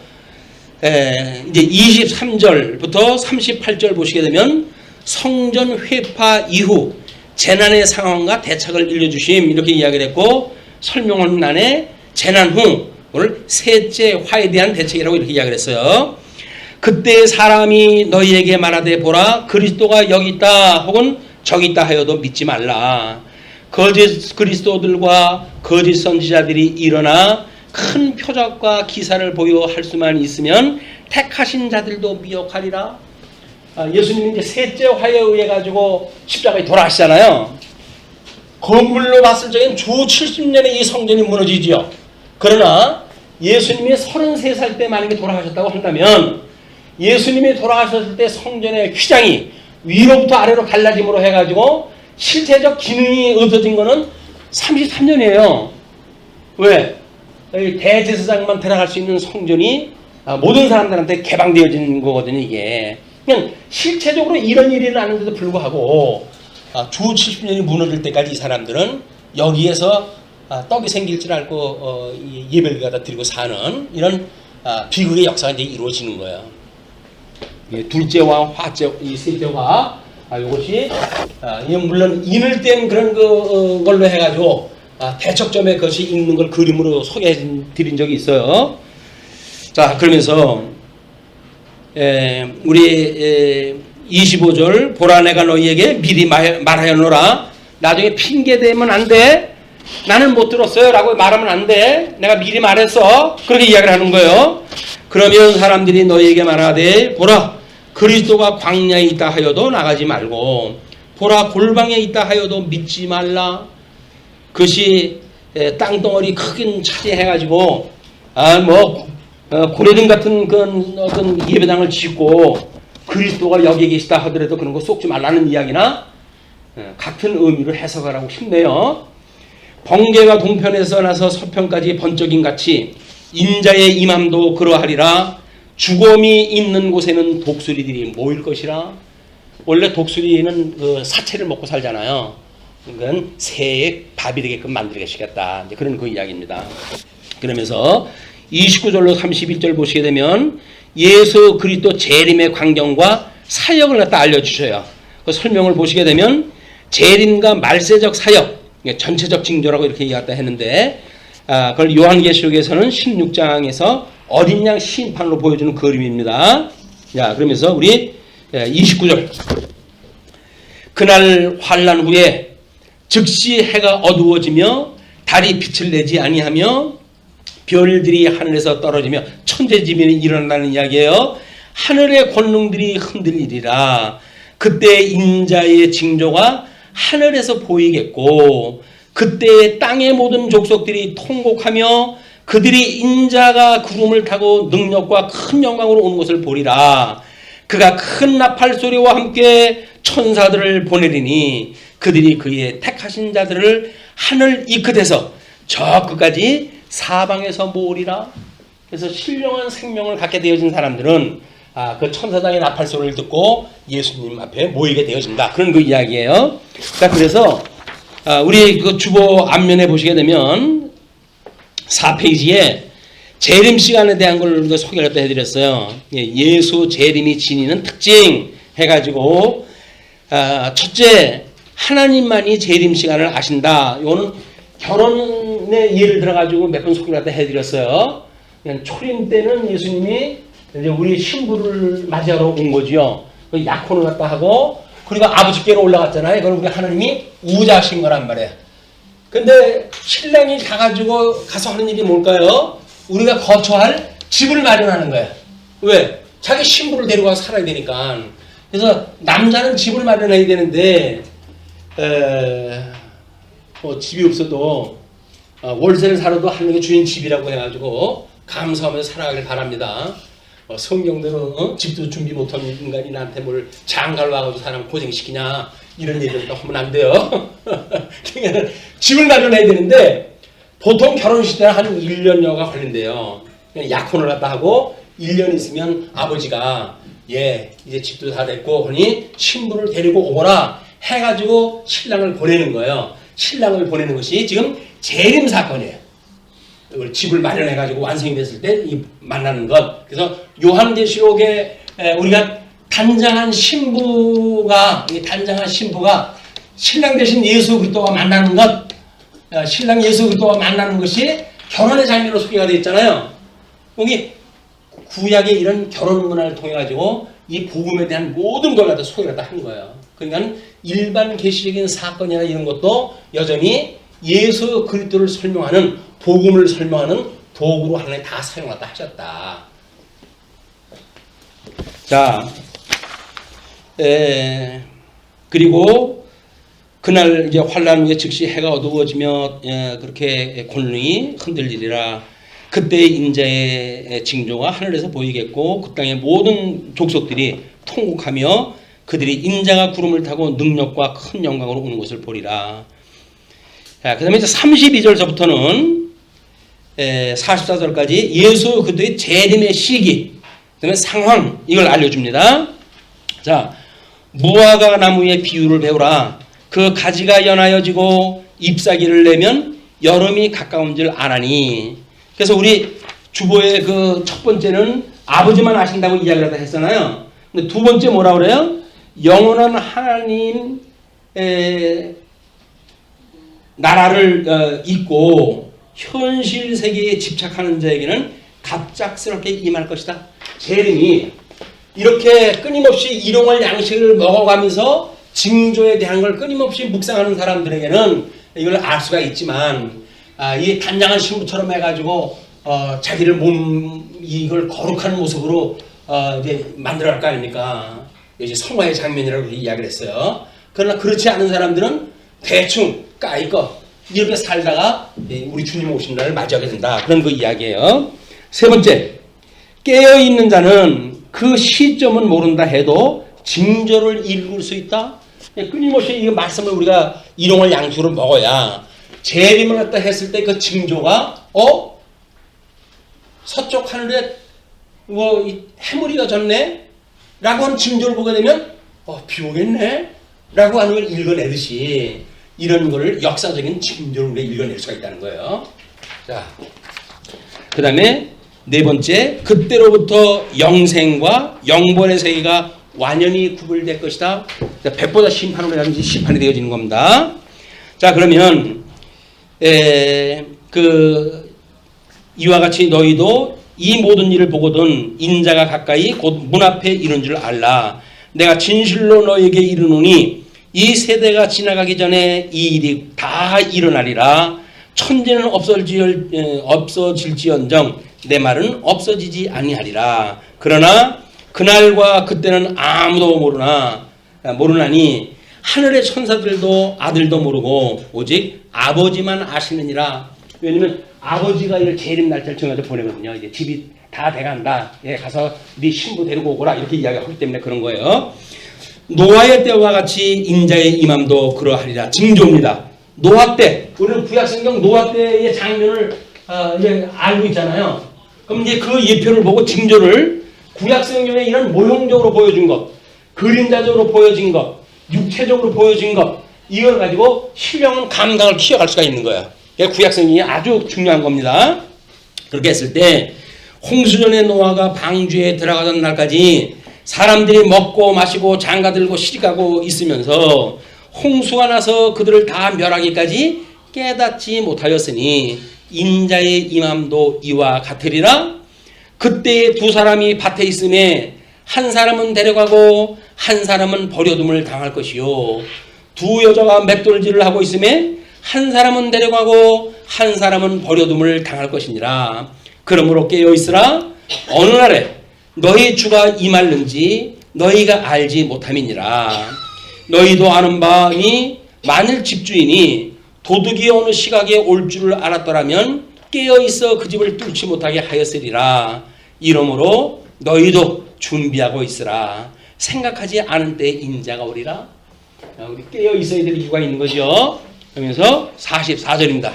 이제 23절부터 38절 보시게 되면 성전 회파 이후 재난의 상황과 대책을 일러주심 이렇게 이야기를 했고 설명한 난에 재난 후 오늘 셋째 화에 대한 대책이라고 이렇게 이야기를 했어요. 그때 사람이 너희에게 말하되 보라 그리스도가 여기 있다 혹은 저기 있다 하여도 믿지 말라. 거짓 그리스도들과 거짓 선지자들이 일어나 큰 표적과 기사를 보여 할 수만 있으면 택하신 자들도 미혹하리라. 예수님이 이제 셋째 화에 의해 가지고 십자가에 돌아가시잖아요. 건물로 봤을 적엔 주 70년에 이 성전이 무너지지요. 그러나 예수님이 33살 때 만약에 돌아가셨다고 한다면 예수님이 돌아가셨을 때 성전의 휘장이 위로부터 아래로 갈라짐으로 해가지고 실체적 기능이 없어진 거는 33년이에요. 왜? 대제사장만 들어갈 수 있는 성전이 모든 사람들한테 개방되어진 거거든요. 이게 그냥 실체적으로 이런 일이 나는데도 불구하고 주 70년이 무너질 때까지 이 사람들은 여기에서 떡이 생길 줄 알고 예배를 갖다 드리고 사는 이런 비극의 역사가 이제 이루어지는 거예요. 둘째와 화째, 이 셋째와 이것이 물론 인을 뗀 그런 걸로 해가지고 대척점에 그것이 있는 걸 그림으로 소개해 드린 적이 있어요. 자, 그러면서 우리 25절 보라 내가 너희에게 미리 말하였노라. 나중에 핑계대면 안 돼. 나는 못 들었어요 라고 말하면 안 돼. 내가 미리 말했어. 그렇게 이야기를 하는 거예요. 그러면 사람들이 너희에게 말하되 보라 그리스도가 광야에 있다 하여도 나가지 말고 보라 골방에 있다 하여도 믿지 말라. 그것이 땅덩어리 크긴 차지해가지고 고래등 같은 그런 어떤 예배당을 짓고 그리스도가 여기 계시다 하더라도 그런 거 쏟지 말라는 이야기나 같은 의미로 해석하라고 싶네요. 번개가 동편에서 나서 서편까지 번쩍임 같이 인자의 임함도 그러하리라. 죽음이 있는 곳에는 독수리들이 모일 것이라. 원래 독수리는 그 사체를 먹고 살잖아요. 그건 새의 밥이 되게끔 만들겠다. 이제 그런 그 이야기입니다. 그러면서 29절로 31절 보시게 되면 예수 그리스도 재림의 광경과 사역을 갖다 알려주셔요. 그 설명을 보시게 되면 재림과 말세적 사역, 전체적 징조라고 이렇게 이야기했다 했는데 그걸 요한계시록에서는 16장에서 어린 양 심판으로 보여주는 그림입니다. 자, 그러면서 우리 29절 그날 환난 후에 즉시 해가 어두워지며 달이 빛을 내지 아니하며 별들이 하늘에서 떨어지며 천재지변이 일어난다는 이야기예요. 하늘의 권능들이 흔들리리라. 그때 인자의 징조가 하늘에서 보이겠고 그때 땅의 모든 족속들이 통곡하며 그들이 인자가 구름을 타고 능력과 큰 영광으로 오는 것을 보리라. 그가 큰 나팔 소리와 함께 천사들을 보내리니 그들이 그의 택하신 자들을 하늘 이 끝에서 저 끝까지 사방에서 모으리라. 그래서 신령한 생명을 갖게 되어진 사람들은 그 천사장의 나팔 소리를 듣고 예수님 앞에 모이게 되어진다. 그런 그 이야기예요. 그래서 우리 그 주보 앞면에 보시게 되면 4페이지에 재림 시간에 대한 걸 소개를 또 해드렸어요. 예수 재림이 지니는 특징 해가지고 첫째, 하나님만이 재림 시간을 아신다. 이거는 결혼의 예를 들어가지고 몇 번 소개를 해드렸어요. 초림 때는 예수님이 이제 우리 신부를 맞이하러 온 거지요. 약혼을 갖다 하고 그리고 아버지께로 올라갔잖아요. 그걸 우리 하나님이 우자하신 거란 말이에요. 근데 신랑이 가서 하는 일이 뭘까요? 우리가 거처할 집을 마련하는 거예요. 왜? 자기 신부를 데리고 살아야 되니까. 그래서 남자는 집을 마련해야 되는데 집이 없어도 월세를 살아도 하는 게 주인 집이라고 해가지고 감사하면서 살아가길 바랍니다. 성경대로 집도 준비 못한 인간이 나한테 뭘 장가를 와가지고 사람 고생시키냐 이런 얘기를 또 하면 안 돼요. 그러니까 집을 마련해야 되는데 보통 결혼식 때는 한 1년여가 걸린대요. 약혼을 갖다 하고 1년 있으면 아버지가 이제 집도 다 됐고 그러니 신부를 데리고 오거라 해가지고 신랑을 보내는 거예요. 신랑을 보내는 것이 지금 재림 사건이에요. 집을 마련해가지고 완성이 됐을 때 만나는 것. 그래서 요한계시록에 우리가 단장한 신부가 신랑 대신 예수 그리스도와 만나는 것, 신랑 예수 그리스도와 만나는 것이 결혼의 장면으로 소개가 되어 있잖아요. 여기 구약의 이런 결혼 문화를 통해 가지고 이 복음에 대한 모든 걸 갖다 소개를 다 한 거예요. 그러니까 일반 계시적인 사건이나 이런 것도 여전히 예수 그리스도를 설명하는 복음을 설명하는 도구로 하나님 다 사용하다 하셨다. 자, 그리고 그날 이제 환란 후에 즉시 해가 어두워지며 그렇게 권능이 흔들리리라. 그때 인자의 징조가 하늘에서 보이겠고 그 땅의 모든 족속들이 통곡하며 그들이 인자가 구름을 타고 능력과 큰 영광으로 오는 것을 보리라. 자, 그 다음에 이제 32절서부터는 44절까지 예수 그리스도의 재림의 시기, 그 다음에 상황, 이걸 알려줍니다. 자, 무화과 나무의 비유를 배우라. 그 가지가 연하여지고 잎사귀를 내면 여름이 가까운 줄 아나니. 그래서 우리 주보의 그 첫 번째는 아버지만 아신다고 이야기를 했잖아요. 근데 두 번째 뭐라 그래요? 영원한 하나님 나라를 잊고 현실 세계에 집착하는 자에게는 갑작스럽게 임할 것이다. 재림이 이렇게 끊임없이 일용할 양식을 먹어가면서 징조에 대한 걸 끊임없이 묵상하는 사람들에게는 이걸 알 수가 있지만 이 단장한 신부처럼 해가지고 자기를 이걸 거룩한 모습으로 이제 만들어갈 거 아닙니까? 이제 성화의 장면이라고 이야기를 했어요. 그러나 그렇지 않은 사람들은 대충 까이거 이렇게 살다가 우리 주님 오신 날을 맞이하게 된다. 그런 그 이야기예요. 세 번째, 깨어있는 자는 그 시점은 모른다 해도 징조를 읽을 수 있다. 끊임없이 이 말씀을 우리가 일용할 양식으로 먹어야 재림을 갖다 했을 때 그 징조가 서쪽 하늘에 해무리가 졌네? 라고 하는 징조를 보게 되면 비 오겠네? 라고 하는 걸 읽어내듯이 이런 거를 역사적인 징조를 우리가 읽어낼 수가 있다는 거예요. 자, 그 다음에 네 번째, 그때로부터 영생과 영벌의 세계가 완연히 구별될 것이다. 백보자 심판으로 해가지고 심판이 되어지는 겁니다. 자, 그러면 이와 같이 너희도 이 모든 일을 보거든 인자가 가까이 곧 문 앞에 이른 줄 알라. 내가 진실로 너에게 이르노니 이 세대가 지나가기 전에 이 일이 다 일어나리라. 천지는 없어질지언정 내 말은 없어지지 아니하리라. 그러나 그날과 그때는 아무도 모르나니 하늘의 천사들도 아들도 모르고 오직 아버지만 아시느니라. 왜냐면 아버지가 이걸 재림 날짜를 정해서 보내거든요. 이제 집이 다 돼간다. 가서 네 신부 데리고 오거라. 이렇게 이야기하기 때문에 그런 거예요. 노아의 때와 같이 인자의 임함도 그러하리라. 징조입니다. 노아 때, 우리는 구약성경 노아 때의 장면을 이제 알고 있잖아요. 그럼 이제 그 예표를 보고 징조를 구약성경에 이런 모형적으로 보여준 것, 그림자적으로 보여진 것, 육체적으로 보여진 것, 이걸 가지고 신령한 감각을 키워갈 수가 있는 거야. 구약성경이 아주 중요한 겁니다. 그렇게 했을 때 홍수전에 노아가 방주에 들어가던 날까지 사람들이 먹고 마시고 장가들고 시집가고 있으면서 홍수가 나서 그들을 다 멸하기까지 깨닫지 못하였으니 인자의 임함도 이와 같으리라. 그때 두 사람이 밭에 있음에 한 사람은 데려가고 한 사람은 버려둠을 당할 것이요 두 여자가 맷돌질을 하고 있음에 한 사람은 데려가고 한 사람은 버려둠을 당할 것이니라. 그러므로 깨어있으라. 어느 날에 너희 주가 임할는지 너희가 알지 못함이니라. 너희도 아는 바니 만일 집주인이 도둑이 어느 시각에 올 줄을 알았더라면 깨어있어 그 집을 뚫지 못하게 하였으리라. 이러므로 너희도 준비하고 있으라. 생각하지 않은 때에 인자가 오리라. 우리 깨어있어야 될 이유가 있는 거죠. 그러면서 44절입니다.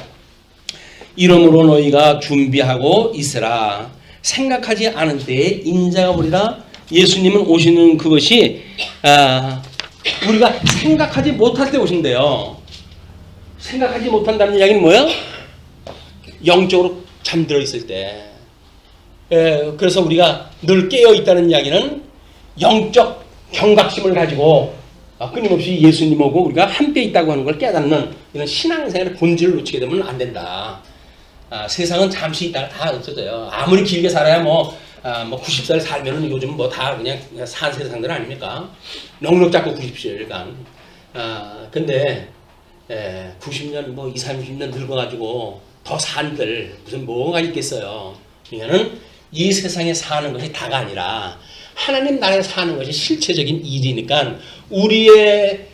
이러므로 너희가 준비하고 있으라. 생각하지 않은 때에 인자가 오리라. 예수님은 오시는 그것이 우리가 생각하지 못할 때 오신대요. 생각하지 못한다는 이야기는 뭐예요? 영적으로 잠들어 있을 때. 그래서 우리가 늘 깨어 있다는 이야기는 영적 경각심을 가지고 끊임없이 예수님하고 우리가 함께 있다고 하는 걸 깨닫는 이런 신앙생활의 본질을 놓치게 되면 안 된다. 세상은 잠시 있다가 다 없어져요. 아무리 길게 살아야 뭐 90살 살면은 요즘 뭐 다 그냥 산 세상들 아닙니까? 넉넉 잡고 90살. 근데 90년 뭐 20, 30년 늙어가지고 더 산들 무슨 뭐가 있겠어요. 그러니까는 이 세상에 사는 것이 다가 아니라 하나님 나라에 사는 것이 실체적인 일이니까 우리의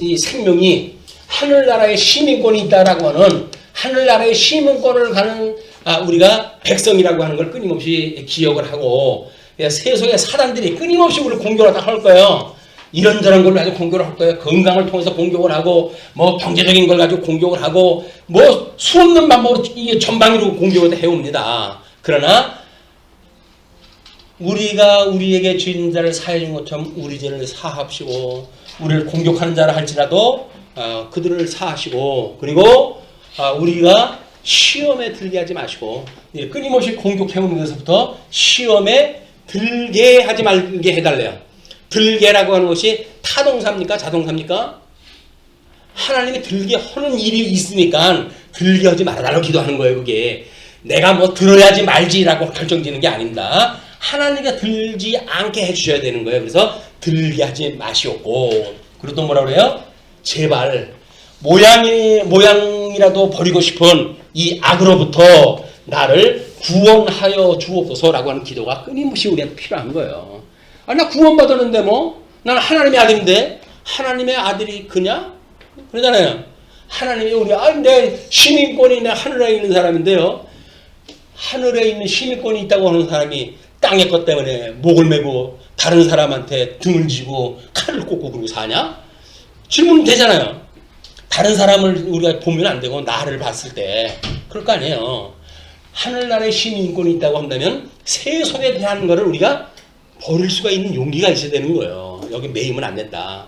이 생명이 하늘나라의 시민권이 있다라고 하는 하늘나라의 시민권을 가는 우리가 백성이라고 하는 걸 끊임없이 기억을 하고 세속의 사단들이 끊임없이 우리를 공격을 할 거예요. 이런저런 걸 가지고 공격을 할 거예요. 건강을 통해서 공격을 하고 뭐 경제적인 걸 가지고 공격을 하고 뭐 수없는 방법으로 이게 전방위로 공격을 해옵니다. 그러나 우리가 우리에게 죄인 자를 사해 준 것처럼 우리 죄를 사합시고 우리를 공격하는 자라 할지라도 그들을 사하시고 그리고 우리가 시험에 들게 하지 마시고 끊임없이 공격해오는 것에서부터 시험에 들게 하지 말게 해달래요. 들게라고 하는 것이 타동사입니까? 자동사입니까? 하나님이 들게 하는 일이 있으니까 들게 하지 말아달라고 기도하는 거예요. 그게 내가 뭐 들어야지 말지라고 결정지는 게 아닙니다. 하나님이 들지 않게 해주셔야 되는 거예요. 그래서 들게 하지 마시옵고 그리고 또 뭐라 그래요? 제발 모양이라도 버리고 싶은 이 악으로부터 나를 구원하여 주옵소서라고 하는 기도가 끊임없이 우리한테 필요한 거예요. 나 구원받았는데 뭐 나는 하나님의 아들인데 하나님의 아들이 그냐? 그러잖아요. 하나님이 우리 내 시민권이 내 하늘에 있는 사람인데요. 하늘에 있는 시민권이 있다고 하는 사람이 땅의 것 때문에 목을 메고 다른 사람한테 등을 지고 칼을 꽂고 그러고 사냐? 질문 되잖아요. 다른 사람을 우리가 보면 안 되고 나를 봤을 때 그럴 거 아니에요. 하늘나라의 시민권이 있다고 한다면 세속에 대한 거를 우리가 버릴 수가 있는 용기가 있어야 되는 거예요. 여기 매이면 안 된다.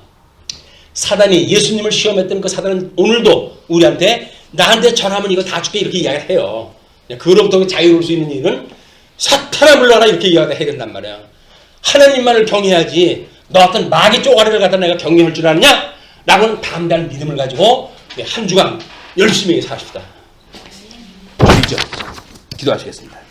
사단이 예수님을 시험했던 그 사단은 오늘도 우리한테 나한테 전하면 이거 다 줄게 이렇게 이야기를 해요. 그로부터 자유로울 수 있는 일은 사탄아 물러라 이렇게 이야기를 해야 된단 말이야. 하나님만을 경외하지 너 같은 마귀 쪼가리를 갖다 내가 경외할 줄 아느냐? 라고는 담대한 믿음을 가지고 한 주간 열심히 사십시다. 주의죠. 기도하시겠습니다.